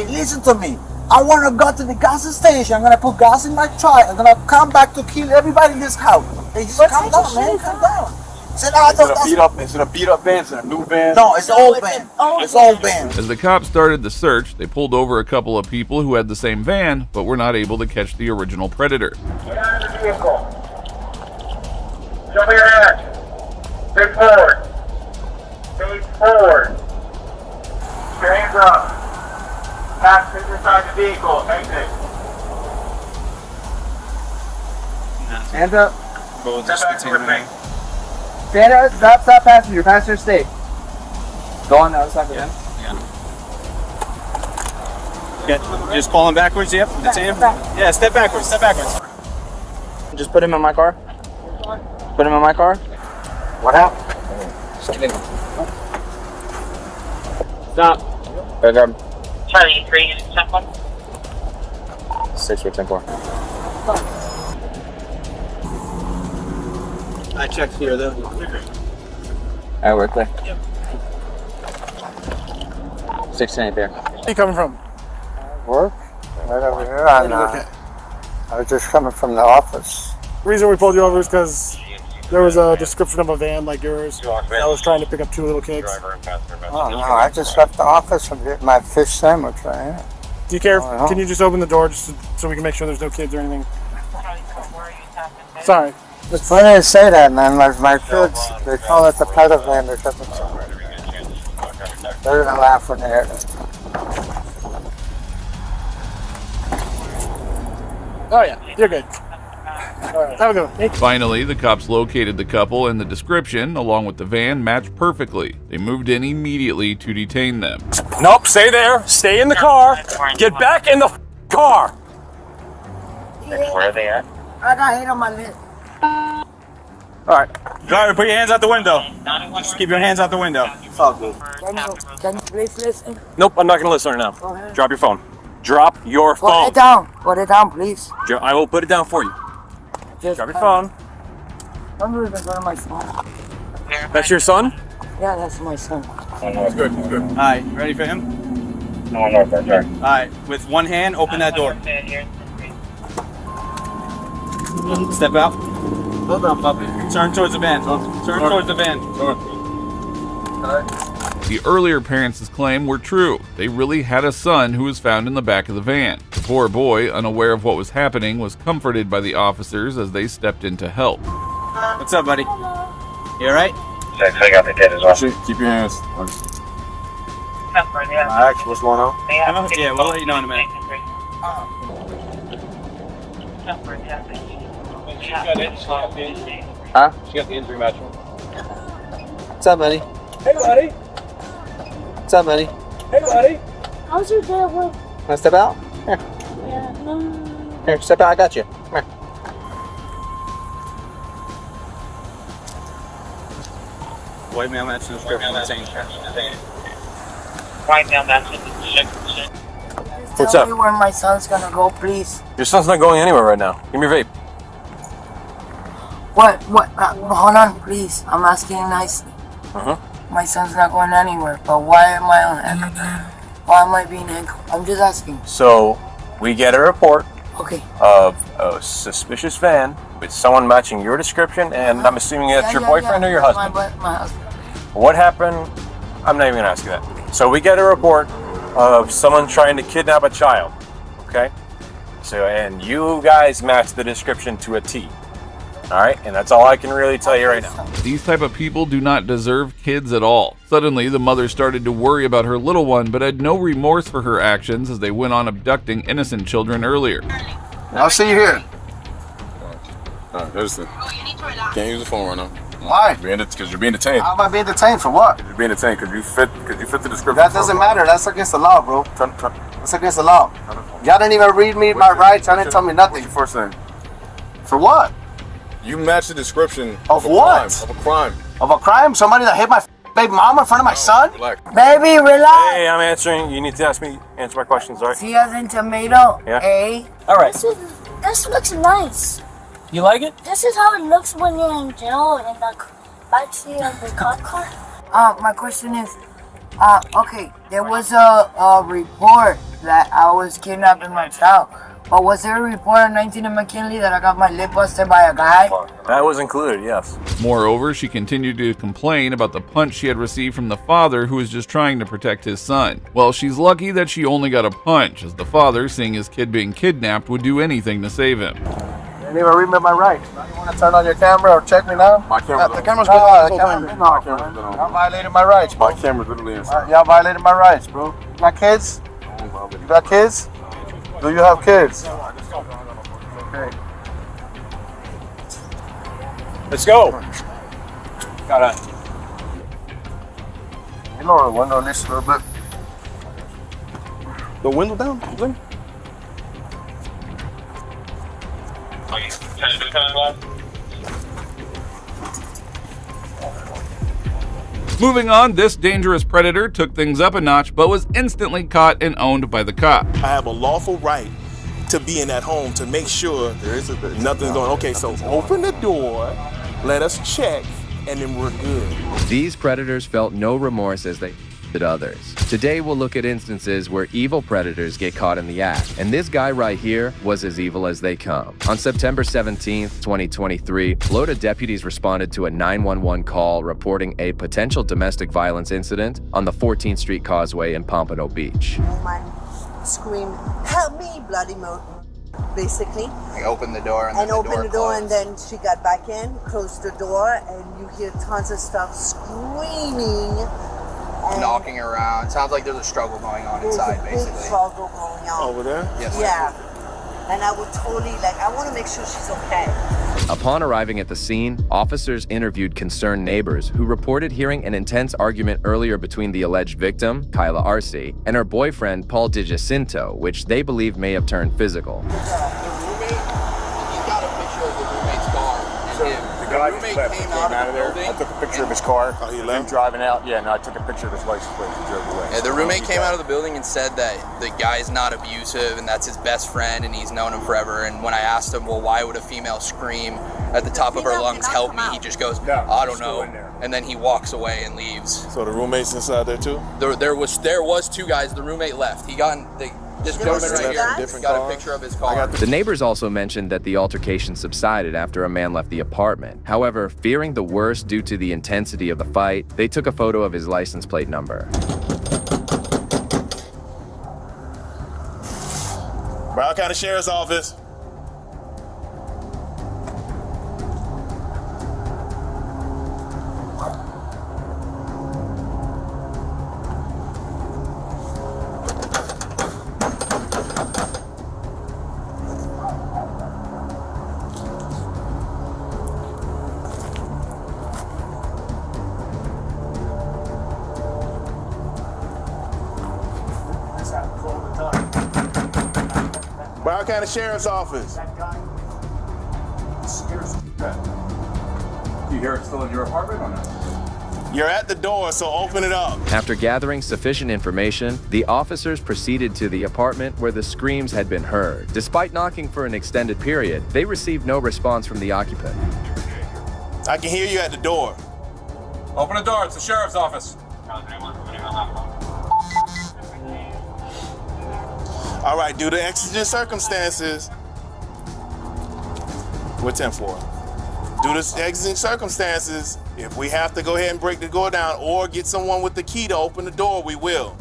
listen to me. I want to go to the gas station. I'm gonna put gas in my truck. I'm gonna come back to kill everybody in this house. Hey, just calm down, man. Calm down. Said, It's a beat up van. It's a new van. No, it's an old van. It's old van. As the cops started the search, they pulled over a couple of people who had the same van, but were not able to catch the original predator. Get out of the vehicle. Show me your hands. Face forward. Face forward. Keep your hands up. Passengers inside the vehicle. Exit. Hands up. We'll just continue. Stand up. Stop, passenger. Passenger, stay. Go on the other side of the van. Yeah. You just pull him backwards, yep. That's him. Yeah, step backwards. Just put him in my car. Put him in my car. What happened? Stop. Good job. Charlie 3, 10-1. 6 for 10-4. I checked here though. Alright, we're clear. 610 there. Where are you coming from? Work? Right over here. I was just coming from the office. The reason we pulled you over is because there was a description of a van like yours that was trying to pick up 2 little kids. Oh no, I just left the office and get my fish sandwich right here. Do you care? Can you just open the door just so we can make sure there's no kids or anything? Sorry. It's funny to say that, man. Like my kids, they call it the pedal van or something. They're gonna laugh when they hear it. Oh yeah, you're good. All right, have a good one. Finally, the cops located the couple, and the description, along with the van, matched perfectly. They moved in immediately to detain them. Nope, stay there. Stay in the car. Get back in the car. Where are they at? I got hit on my lip. All right. Driver, put your hands out the window. Just keep your hands out the window. It's all good. Can you please listen? Nope, I'm not gonna listen right now. Drop your phone. Drop your phone. Put it down. Put it down, please. I will put it down for you. Just drop your phone. I'm really in front of my son. That's your son? Yeah, that's my son. Good. All right, ready for him? No, no, that's right. All right, with one hand, open that door. Step out. Hold on, puppy. Turn towards the van. Turn towards the van. The earlier parents' claim were true. They really had a son who was found in the back of the van. The poor boy, unaware of what was happening, was comforted by the officers as they stepped in to help. What's up, buddy? You all right? I got the kid as well. Keep your hands. Max, what's going on? Yeah, we'll let you know in a minute. Huh? She got the injury match. What's up, buddy? Hey, buddy. What's up, buddy? Hey, buddy. How's your day at work? Wanna step out? Here. Yeah, no. Here, step out. I got you. Come here. White male match the description. White male match the description. What's Tell up? me where my son's gonna go, please. Your son's not going anywhere right now. Give me your vape. What? Hold on, please. I'm asking nicely. Uh-huh. My son's not going anywhere, but why am I on echo? Why am I being echo? I'm just asking. So, we get a report Okay. of a suspicious van with someone matching your description, and I'm assuming that's your boyfriend or your husband. My husband. What happened? I'm not even gonna ask you that. So we get a report of someone trying to kidnap a child, okay? So, and you guys match the description to a T. All right, and that's all I can really tell you right now. These type of people do not deserve kids at all. Suddenly, the mother started to worry about her little one, but had no remorse for her actions as they went on abducting innocent children earlier. I'll see you here. There's the. Can't use the phone right now. Why? Because you're being detained. How am I being detained for what? You're being detained because you fit the description. That doesn't matter. That's against the law, bro. That's against the law. Y'all didn't even read me my rights. Y'all didn't tell me nothing. What's your first name? For what? You match the description Of a what? crime, of a crime. Of a crime? Somebody that hit my baby mama in front of my son? Relax. Baby, relax. Hey, I'm answering. You need to answer my questions, all right? C as in tomato. Yeah. A. All right. This looks nice. You like it? This is how it looks when you're in jail in the backseat of the cop car. My question is, okay, there was a report that I was kidnapping my child. But was there a report on 19 and McKinley that I got my lip busted by a guy? That was included, yes. Moreover, she continued to complain about the punch she had received from the father who was just trying to protect his son. Well, she's lucky that she only got a punch, as the father, seeing his kid being kidnapped, would do anything to save him. You didn't even read me my rights. Now you want to turn on your camera or check me now? My camera. The camera's been on. The camera's been on. Y'all violated my rights, bro. My camera's literally inside. Y'all violated my rights, bro. You got kids? You got kids? Do you have kids? Okay. Let's go. Got it. You lower the window at least a little bit. The window down? There? Moving on, this dangerous predator took things up a notch, but was instantly caught and owned by the cop. I have a lawful right to be in that home to make sure nothing's going. Okay, so open the door, let us check, and then we're good. These predators felt no remorse as they did others. Today we'll look at instances where evil predators get caught in the act, and this guy right here was as evil as they come. On September 17th, 2023, Florida deputies responded to a 911 call reporting a potential domestic violence incident on the 14th Street Causeway in Pompano Beach. Man screamed, "Help me, bloody mouth!" Basically. I opened the door and opened the door and then she got back in, closed the door, and you hear tons of stuff screaming. Knocking around. Sounds like there's a struggle going on inside, basically. Big struggle going on. Over there? Yes. Yeah. And I would totally, I want to make sure she's okay. Upon arriving at the scene, officers interviewed concerned neighbors who reported hearing an intense argument earlier between the alleged victim, Kyla Arce, and her boyfriend, Paul DiGiacinto, which they believe may have turned physical. The roommate, you got a picture of the roommate's dog and him. guy just left. He came out of there. I took a picture of his car. Oh, he Him left? driving out. Yeah, no, I took a picture of his license plate. He drove away. Yeah, the roommate came out of the building and said that the guy's not abusive and that's his best friend and he's known him forever. And when I asked him, well, why would a female scream at the top of her lungs help me? He just goes, I don't know. And then he walks away and leaves. So the roommate's inside there too? There was two guys. The roommate left. He got this gentleman right here got a picture of his car. The neighbors also mentioned that the altercation subsided after a man left the apartment. However, fearing the worst due to the intensity of the fight, they took a photo of his license plate number. Broward County Sheriff's Office. Broward County Sheriff's Office. Do you hear it still in your apartment or not? You're at the door, so open it up. After gathering sufficient information, the officers proceeded to the apartment where the screams had been heard. Despite knocking for an extended period, they received no response from the occupant. I can hear you at the door. Open the door. It's the sheriff's office. All right, due to exigent circumstances, we're 10-4. Due to exigent circumstances, if we have to go ahead and break the door down or get someone with the key to open the door, we will.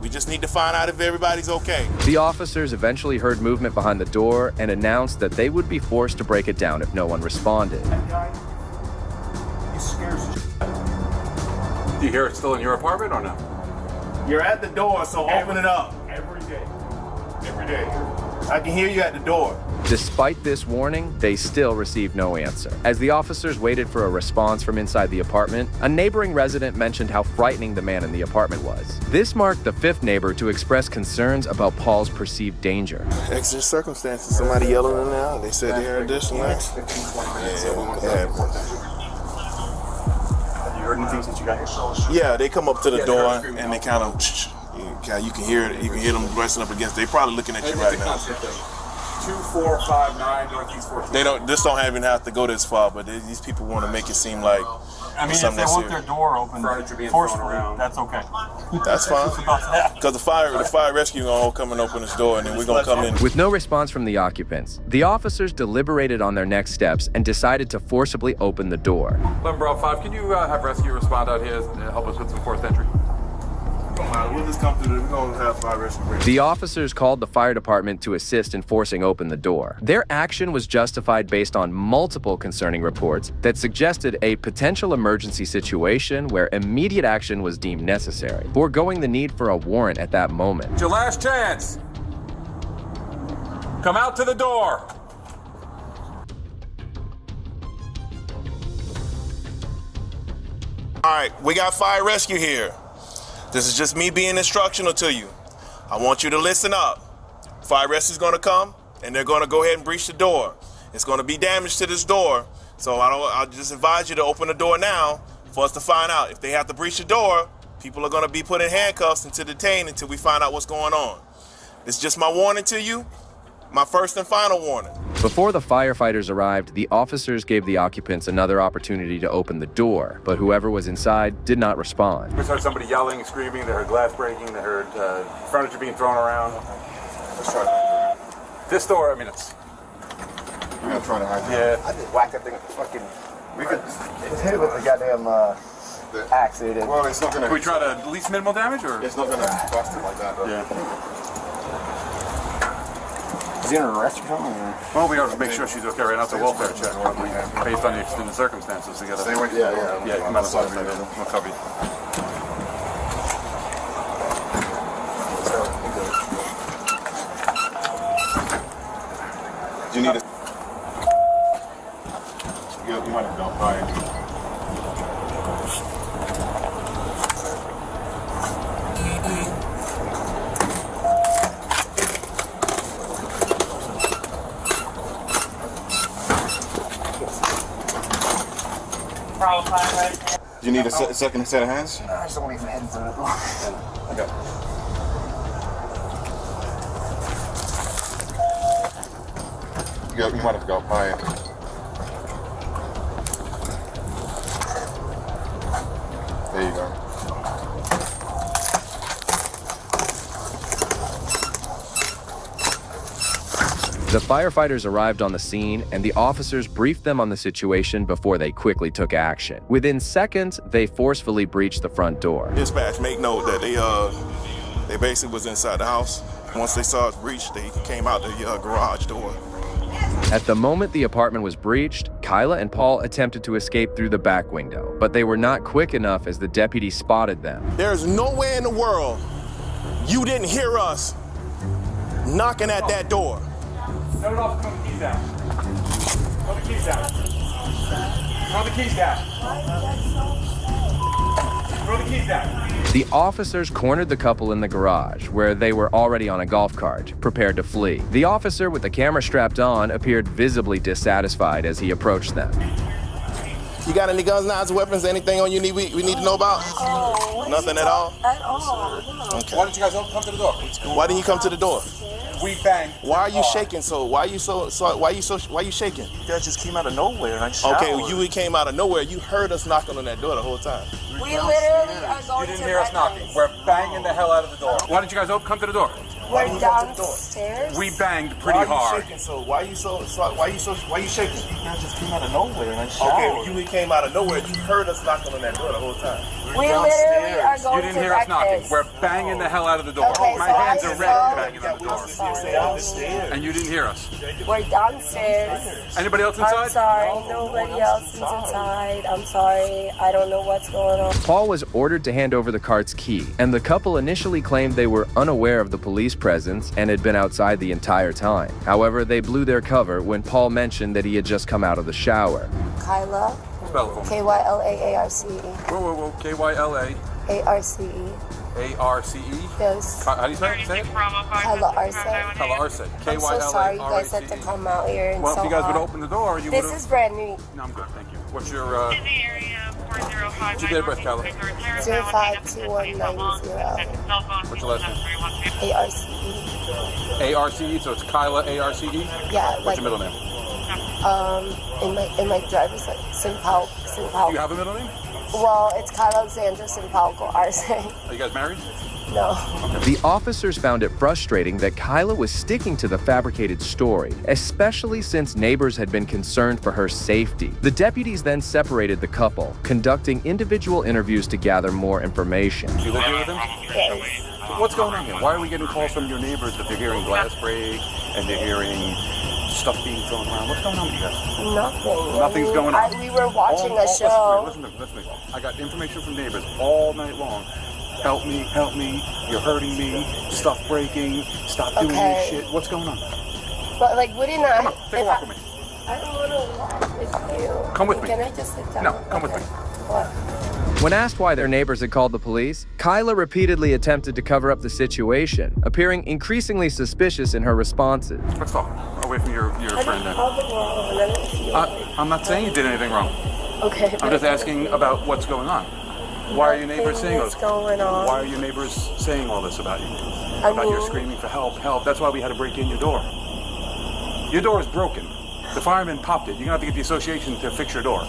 We just need to find out if everybody's okay. The officers eventually heard movement behind the door and announced that they would be forced to break it down if no one responded. He scares the shit out of me. Do you hear it still in your apartment or no? You're at the door, so open it up. Every day. Every day. I can hear you at the door. Despite this warning, they still received no answer. As the officers waited for a response from inside the apartment, a neighboring resident mentioned how frightening the man in the apartment was. This marked the fifth neighbor to express concerns about Paul's perceived danger. Exigent circumstances. Somebody yelling in there. They said they heard this and that. Yeah. Have you heard anything since you got here? Yeah, they come up to the door and they kind of, you can hear it. You can hear them pressing up against. They probably looking at you right now. 2459 Northeast 14th. They don't. This don't even have to go this far, but these people want to make it seem like. I mean, if they want their door open, forcefully, that's okay. That's fine. Because the fire rescue gonna come and open this door, and then we're gonna come in. With no response from the occupants, the officers deliberated on their next steps and decided to forcibly open the door. Bravo 5, can you have rescue respond out here and help us with some forced entry? We'll just come through. We're gonna have fire rescue. The officers called the fire department to assist in forcing open the door. Their action was justified based on multiple concerning reports that suggested a potential emergency situation where immediate action was deemed necessary, foregoing the need for a warrant at that moment. It's your last chance. Come out to the door. All right, we got fire rescue here. This is just me being instructional to you. I want you to listen up. Fire rescue is going to come, and they're going to go ahead and breach the door. It's going to be damage to this door, so I'll just advise you to open the door now for us to find out. If they have to breach the door, people are going to be put in handcuffs and to detain until we find out what's going on. It's just my warning to you, my first and final warning. Before the firefighters arrived, the officers gave the occupants another opportunity to open the door, but whoever was inside did not respond. We heard somebody yelling and screaming. They heard glass breaking. They heard furniture being thrown around. Let's try to. This door, I mean, it's. We're gonna try to hide. Yeah. I just whacked that thing with the fucking. We could just hit it with the goddamn axe. Well, it's not gonna. Can we try to least minimal damage, or? It's not gonna bust it like that. Though. Yeah. Is he under arrest or something? Or? Well, we have to make sure she's okay right now. It's a welfare check. Based on the extended circumstances, we gotta. Stay with you. Yeah, come out of the we'll cover you. Do you need a... You might have gone by. Do you need a second set of hands? No, I just don't want to get my head in front of it. Okay. You might have to go up higher. There you go. The firefighters arrived on the scene, and the officers briefed them on the situation before they quickly took action. Within seconds, they forcefully breached the front door. Dispatch, make note that they basically was inside the house. Once they saw us breached, they came out the garage door. At the moment the apartment was breached, Kyla and Paul attempted to escape through the back window, but they were not quick enough as the deputy spotted them. There's nowhere in the world you didn't hear us knocking at that door. Throw it off, throw the keys down. Throw the keys down. Throw the keys down. Throw the keys down. The officers cornered the couple in the garage, where they were already on a golf cart, prepared to flee. The officer with the camera strapped on appeared visibly dissatisfied as he approached them. You got any guns, knives, weapons, anything on you we need to know about? Oh, nothing at all? At all. Okay. Why didn't you guys come to the door? Why didn't you come to the door? We banged. Why are you shaking so? Why are you shaking? You guys just came out of nowhere and I showered. Okay, you came out of nowhere. You heard us knocking on that door the whole time. We literally are going to You didn't hear us knocking. We're banging the hell out of the door. Why didn't you guys come to the door? We're downstairs. We banged pretty hard. Why are you shaking so? Why are you shaking? You guys just came out of nowhere and I showered. Okay, you came out of nowhere. You heard us knocking on that door the whole time. We literally are going to You didn't hear us knocking. We're banging the hell out of the door. Okay, My so hands I are red banging on the door. And you didn't hear us. We're downstairs. Anybody else inside? I'm sorry. Nobody else is inside. I'm sorry. I don't know what's going on. Paul was ordered to hand over the cart's key, and the couple initially claimed they were unaware of the police presence and had been outside the entire time. However, they blew their cover when Paul mentioned that he had just come out of the shower. Kyla. Spell it for me. K-Y-L-A-A-R-C-E. Whoa. K-Y-L-A. A-R-C-E. A-R-C-E? Yes. How do you say it? Kyla Arce. Kyla Arce. I'm so sorry you guys had to come out here and Well, so if you guys would hot. open the door, you would This is brand new. No, I'm good, thank you. What's your, what's your date of birth, Kyla? 052190. What's your last name? A-R-C-E. A-R-C-E, so it's Kyla A-R-C-E? Yeah. What's your middle name? In my driver's license, Simpalco. Do you have a middle name? Well, it's Kyla Alexandra Simpalco Arce. Are you guys married? No. The officers found it frustrating that Kyla was sticking to the fabricated story, especially since neighbors had been concerned for her safety. The deputies then separated the couple, conducting individual interviews to gather more information. Do you live here with them? Yes. What's going on here? Why are we getting calls from your neighbors that they're hearing glass break and they're hearing stuff being thrown around? What's going on with you guys? Nothing. Nothing's going on. We were watching a show. Listen to me. I got information from neighbors all night long. Help me, you're hurting me, stuff breaking, stop doing this shit. What's going on? But like, wouldn't I? Come on, take a walk with me. I don't want to walk with you. Come with me. Can I just sit down? No, come with me. What? When asked why their neighbors had called the police, Kyla repeatedly attempted to cover up the situation, appearing increasingly suspicious in her responses. Let's talk. Away from your friend there. I'm not saying you did anything wrong. Okay. I'm just asking about what's going on. Why are your neighbors saying what's going on? Why are your neighbors saying all this about you? About your screaming for help, help. That's why we had to break in your door. Your door is broken. The fireman popped it. You're gonna have to get the association to fix your door.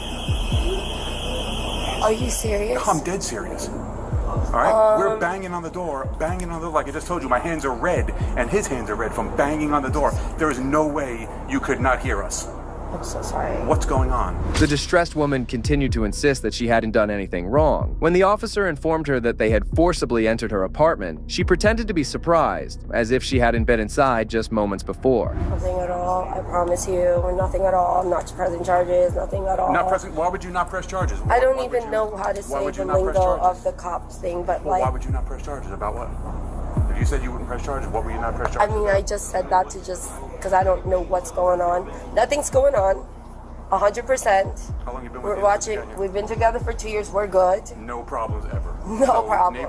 Are you serious? I'm dead serious. All right, we're banging on the door, like I just told you. My hands are red, and his hands are red from banging on the door. There is no way you could not hear us. I'm so sorry. What's going on? The distressed woman continued to insist that she hadn't done anything wrong. When the officer informed her that they had forcibly entered her apartment, she pretended to be surprised, as if she hadn't been inside just moments before. Nothing at all. I promise you. Nothing at all. I'm not pressing charges. Nothing at all. Not pressing? Why would you not press charges? I don't even know how to say the lingo of the cops thing, but well, why would you not press charges? About what? If you said you wouldn't press charges, what would you not press charges? I mean, I just said that to because I don't know what's going on. Nothing's going on. 100%. How long you been with We're watching. We've been together for 2 years. We're good. No problems ever. No problem.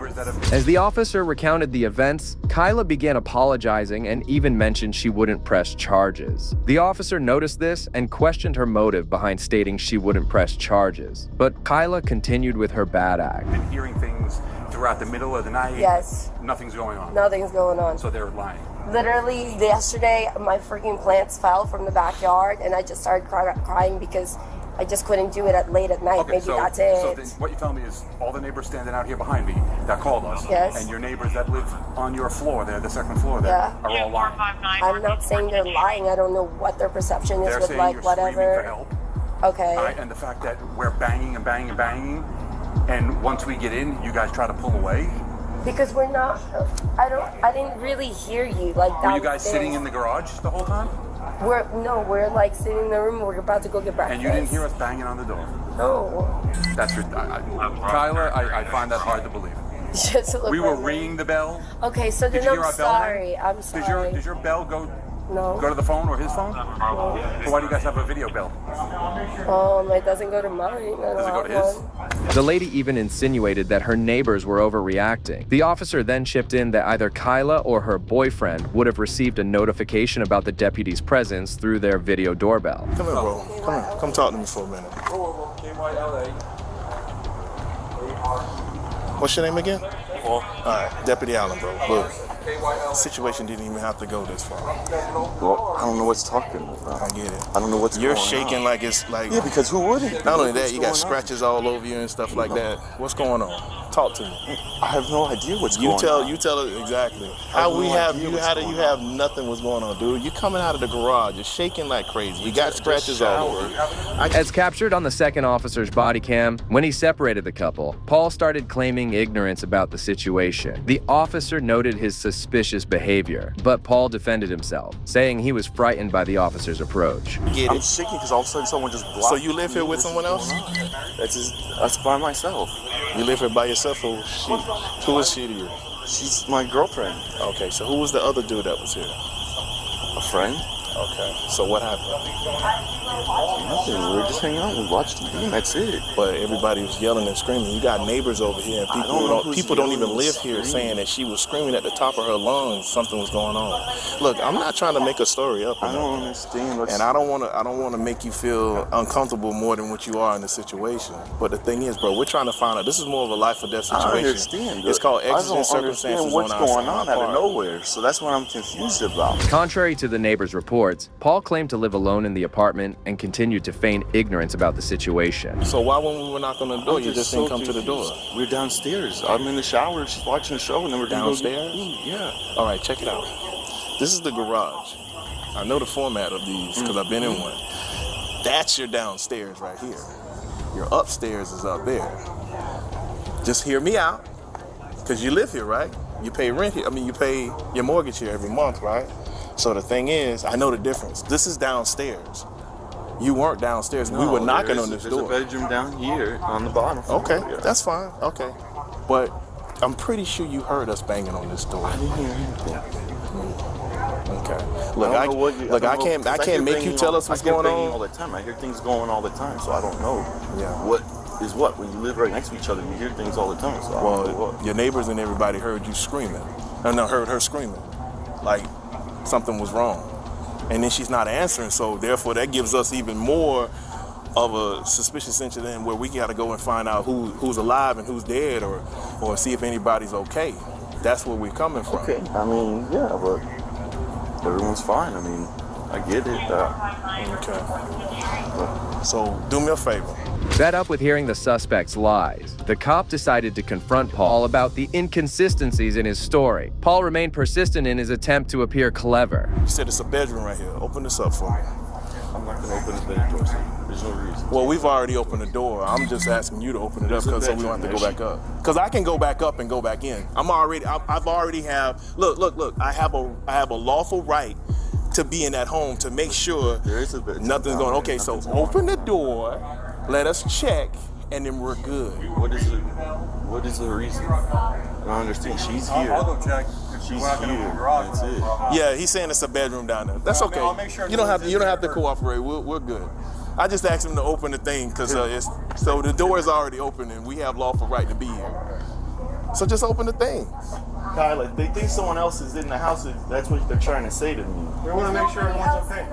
As the officer recounted the events, Kyla began apologizing and even mentioned she wouldn't press charges. The officer noticed this and questioned her motive behind stating she wouldn't press charges. But Kyla continued with her bad act. Been hearing things throughout the middle of the night. Yes. Nothing's going on. Nothing's going on. So they're lying. Literally, yesterday, my freaking plants fell from the backyard, and I just started crying because I just couldn't do it late at night. Okay, Maybe that's it. So then what you tell me is all the neighbors standing out here behind me that called us, Yes. and your neighbors that live on your floor there, the second floor there, Yeah. are all lying. I'm not saying they're lying. I don't know what their perception is They're with saying like you're whatever. screaming for help. Okay. All right, and the fact that we're banging and banging and banging, and once we get in, you guys try to pull away. Because we're not. I didn't really hear you like that. Were you guys sitting in the garage the whole time? We're like sitting in the room. We're about to go get breakfast. And you didn't hear us banging on the door? No. That's Kyla, I find that hard to believe. Just look We were like ringing the bell. Okay, so Did then you hear I'm our bell ring? sorry. I'm sorry. Does your bell go No. to the phone or his phone? No. So why do you guys have a video bell? It doesn't go to mine. I don't Does it go have to his? one. The lady even insinuated that her neighbors were overreacting. The officer then chipped in that either Kyla or her boyfriend would have received a notification about the deputy's presence through their video doorbell. Come here, bro. Come here. Come talk to me for a minute. What's your name again? Paul. Alright, Deputy Allen, bro. Look, the situation didn't even have to go this far. Well, I don't know what's talking about. I get it. I don't know what's You're going on. shaking like it's like... Yeah, because who wouldn't? Not only that, you got What's going on? scratches all over you and stuff like that. What's going on? Talk to me. I have no idea what's going on. You tell it exactly. have no idea what's going have nothing was going on, dude? You coming out of the garage, you're shaking like crazy. You got scratches all over. As captured on the second officer's body cam, when he separated the couple, Paul started claiming ignorance about the situation. The officer noted his suspicious behavior, but Paul defended himself, saying he was frightened by the officer's approach. I'm shaking because all of a sudden someone just blocked. So you live here with someone else? That's by myself. You live here by yourself, or who is she to you? She's my girlfriend. Okay, so who was the other dude that was here? A friend. Okay, so what happened? Nothing. We were just hanging out. We watched TV, and that's it. But everybody was yelling and screaming. You got neighbors over here, and people don't even live here, saying that she was screaming at the top of her lungs. Something was going on. Look, I'm not trying to make a story up. I don't understand. And I don't want to make you feel uncomfortable more than what you are in the situation. But the thing is, bro, we're trying to find out. This is more of a life or death situation. I understand. It's called exigent I don't understand circumstances. what's going on out of nowhere. So that's what I'm confused about. Contrary to the neighbors' reports, Paul claimed to live alone in the apartment and continued to feign ignorance about the situation. So why when we were knocking on the door, you just didn't come to the door? We're downstairs. I'm in the shower. She's watching the show, and then we're downstairs. Yeah. All right, check it out. This is the garage. I know the format of these because I've been in one. That's your downstairs right here. Your upstairs is up there. Just hear me out, because you live here, right? You pay rent here. You pay your mortgage here every month, right? So the thing is, I know the difference. This is downstairs. You weren't downstairs. No, we were knocking on this door. There's a bedroom down here on the bottom. Okay, that's fine. Okay. But I'm pretty sure you heard us banging on this door. I didn't hear anything. Okay. Look, I can't make you tell us what's going on. All the time. I hear things going all the time, so I don't know. What is what? When you live right next to each other, you hear things all the time. So I don't know what. Your neighbors and everybody heard you screaming. Heard her screaming. Like something was wrong. And then she's not answering, so therefore that gives us even more of a suspicious incident where we got to go and find out who's alive and who's dead, or see if anybody's okay. That's where we're coming from. Okay, I mean, yeah, but everyone's fine. I mean, I get it. Okay. So do me a favor. Fed up with hearing the suspect's lies, the cop decided to confront Paul about the inconsistencies in his story. Paul remained persistent in his attempt to appear clever. You said it's a bedroom right here. Open this up for me. I'm not going to open this bedroom door, so there's no reason. Well, we've already opened the door. I'm just asking you to open it up so we don't have to go back up. Because I can go back up and go back in. I've already have. Look. I have a lawful right to be in that home to make sure nothing's going on. Okay, so open the door. Let us check, and then we're good. What is the reason? I don't understand. She's here. I'll go check. She's here. That's it. Yeah, he's saying it's a bedroom down there. That's okay. You don't have to cooperate. We're good. I just asked him to open the thing because so the door is already open and we have lawful right to be here. So just open the thing. Kyla, they think someone else is in the house. That's what they're trying to say to me. We want to make sure everyone's okay.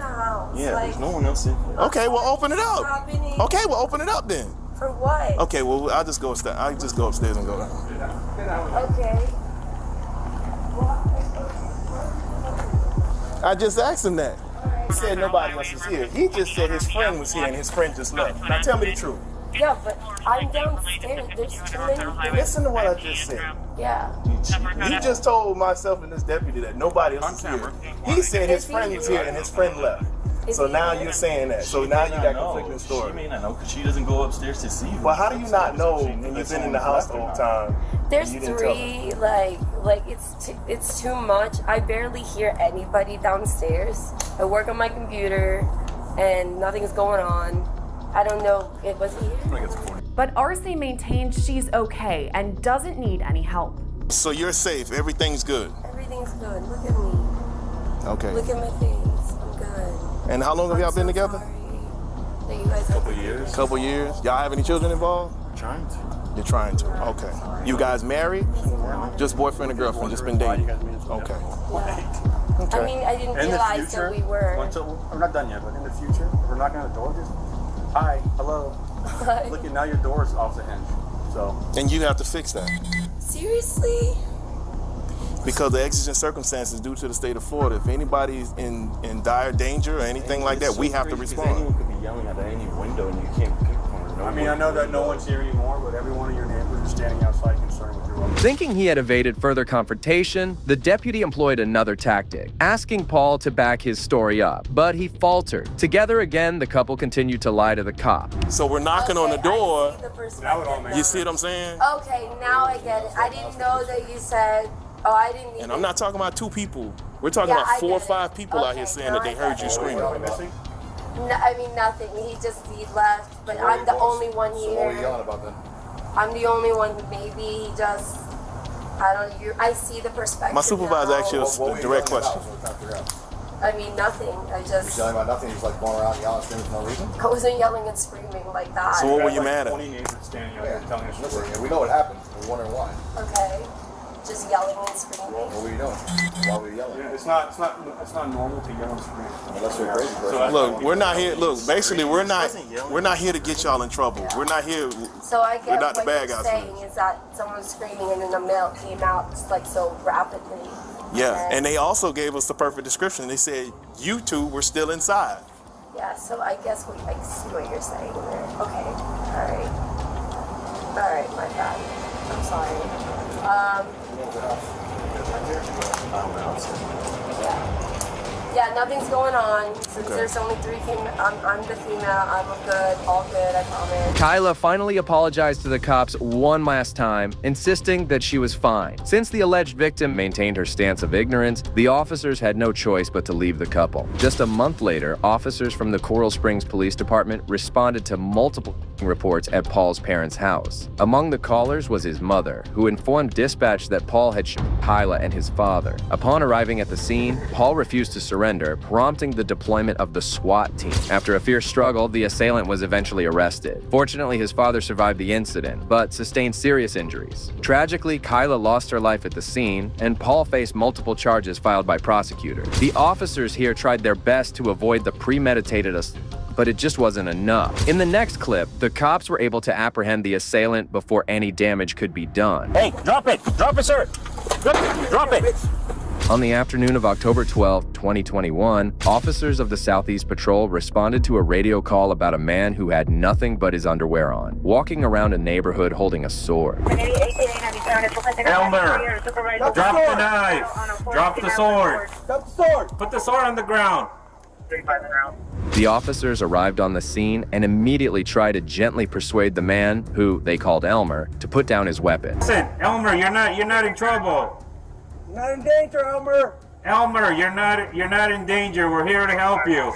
Yeah, there's no one else in here. Okay, well open it up. Okay, well open it up then. For what? Okay, well I'll just go upstairs. I'll just go upstairs and go down. Okay. I just asked him that. He said nobody else is here. He just said his friend was here and his friend just left. Now tell me the truth. Yeah, but I'm downstairs. There's too many people. Listen to what I just said. Yeah. He just told myself and this deputy that nobody else is here. He said his friend was here and his friend left. So now you're saying that. So now you got conflicting stories. She may not know because she doesn't go upstairs to see him. Well, how do you not know when you've been in the house the whole time? There's three, like it's too much. I barely hear anybody downstairs. I work on my computer and nothing's going on. I don't know if was he here. But RC maintains she's okay and doesn't need any help. So you're safe. Everything's good. Everything's good. Look at me. Okay. Look at my face. I'm good. And how long have y'all been together? That you guys Couple years. Couple years. Y'all have any children involved? Trying to. You're trying to. Okay. You guys married? Just boyfriend and girlfriend. Just been dating. Okay. I mean, I didn't realize that we were. We're not done yet, but in the future, if we're knocking on the door, just hi, hello. Look at now your door's off the hinge. So. And you have to fix that. Seriously? Because the exigent circumstances due to the state of Florida, if anybody's in dire danger or anything like that, we have to respond. Anyone could be yelling at any window and you can't pick one. I mean, I know that no one's here anymore, but every one of your neighbors is standing outside concerned with your welfare. Thinking he had evaded further confrontation, the deputy employed another tactic, asking Paul to back his story up, but he faltered. Together again, the couple continued to lie to the cop. So we're knocking on the door. You see what I'm saying? Okay, now I get it. I didn't know that you said. Oh, I didn't. And I'm not talking about 2 people. We're talking about 4 or 5 people out here saying that they heard you screaming. No, I mean nothing. He left, but I'm the only one here. So what are you yelling about then? I'm the only one. Maybe he just. I don't. I see the perspective. My supervisor asked you a direct question. I mean nothing. I just. You're yelling about nothing. You're just like going around yelling and screaming for no reason. I wasn't yelling and screaming like that. So what were you mad at? 20 neighbors standing out here telling us. Listen, we know what happened. We're wondering why. Okay. Just yelling and screaming. What were you doing? Why were you yelling? Yeah, it's not normal to yell and scream. Unless you're a crazy person. Look, we're not here. Look, basically, we're not here to get y'all in trouble. We're not here. So I guess we're not the what bad you're guys. saying is that someone was screaming and then the mail came out just like so rapidly. Yeah, and they also gave us the perfect description. They said you 2 were still inside. Yeah, so I guess I see what you're saying there. Okay, all right, my bad. I'm sorry. Yeah, nothing's going on. Since there's only 3 female, I'm the female. I'm good, all good, I promise. Kyla finally apologized to the cops one last time, insisting that she was fine. Since the alleged victim maintained her stance of ignorance, the officers had no choice but to leave the couple. Just a month later, officers from the Coral Springs Police Department responded to multiple reports at Paul's parents' house. Among the callers was his mother, who informed dispatch that Paul had shot Kyla and his father. Upon arriving at the scene, Paul refused to surrender, prompting the deployment of the SWAT team. After a fierce struggle, the assailant was eventually arrested. Fortunately, his father survived the incident, but sustained serious injuries. Tragically, Kyla lost her life at the scene, and Paul faced multiple charges filed by prosecutors. The officers here tried their best to avoid the premeditated assault, but it just wasn't enough. In the next clip, the cops were able to apprehend the assailant before any damage could be done. Hey, drop it! Drop it, sir! Drop it! On the afternoon of October 12, 2021, officers of the Southeast Patrol responded to a radio call about a man who had nothing but his underwear on, walking around a neighborhood holding a sword. Elmer, drop the knife! Drop the sword! Drop the sword! Put the sword on the ground! The officers arrived on the scene and immediately tried to gently persuade the man, who they called Elmer, to put down his weapon. Listen, Elmer, you're not in trouble. Not in danger, Elmer. Elmer, you're not in danger. We're here to help you.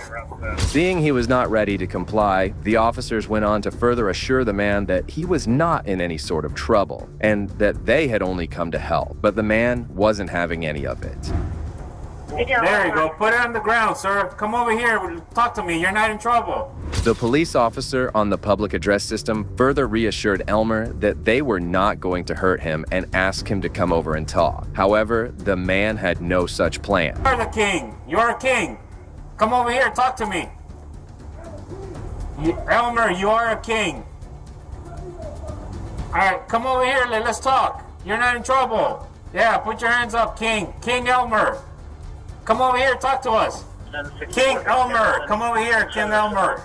Seeing he was not ready to comply, the officers went on to further assure the man that he was not in any sort of trouble and that they had only come to help, but the man wasn't having any of it. There you go. Put it on the ground, sir. Come over here. Talk to me. You're not in trouble. The police officer on the public address system further reassured Elmer that they were not going to hurt him and asked him to come over and talk. However, the man had no such plan. You're the king. You're a king. Come over here. Talk to me. Elmer, you are a king. All right, come over here. Let's talk. You're not in trouble. Yeah, put your hands up, King. King Elmer. Come over here. Talk to us. King Elmer. Come over here, King Elmer.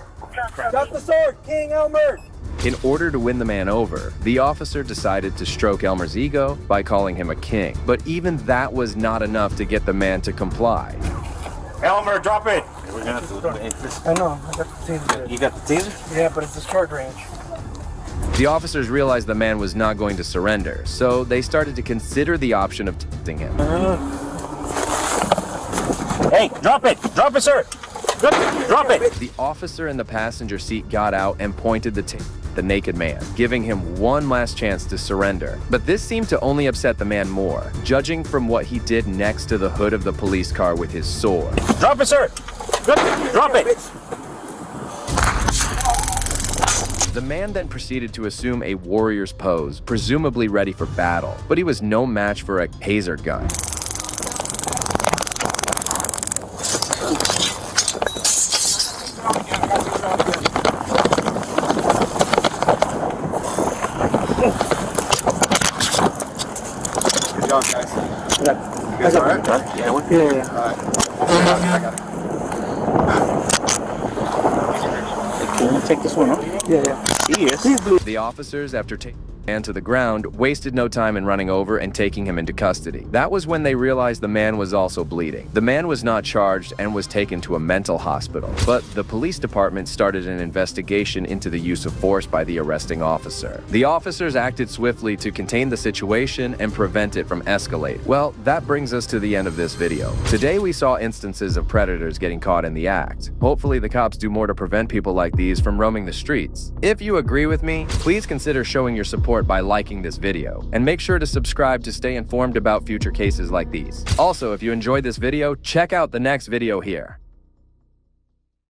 Drop the sword, King Elmer! In order to win the man over, the officer decided to stroke Elmer's ego by calling him a king. But even that was not enough to get the man to comply. Elmer, drop it. I know, I got the taser. You got the taser? Yeah, but it's a short range. The officers realized the man was not going to surrender, so they started to consider the option of tasing him. Hey, drop it! Drop it, sir! Drop it! The officer in the passenger seat got out and pointed the naked man, giving him one last chance to surrender. But this seemed to only upset the man more, judging from what he did next to the hood of the police car with his sword. Drop it, sir! Drop it! The man then proceeded to assume a warrior's pose, presumably ready for battle, but he was no match for a taser gun. Good job, guys. You guys all right? Yeah, we're good. All right. I got it. Can you take this one off? Yeah. He is. The officers, after taking the man to the ground, wasted no time in running over and taking him into custody. That was when they realized the man was also bleeding. The man was not charged and was taken to a mental hospital, but the police department started an investigation into the use of force by the arresting officer. The officers acted swiftly to contain the situation and prevent it from escalating. Well, that brings us to the end of this video. Today we saw instances of predators getting caught in the act. Hopefully the cops do more to prevent people like these from roaming the streets. If you agree with me, please consider showing your support by liking this video, and make sure to subscribe to stay informed about future cases like these. Also, if you enjoyed this video, check out the next video here.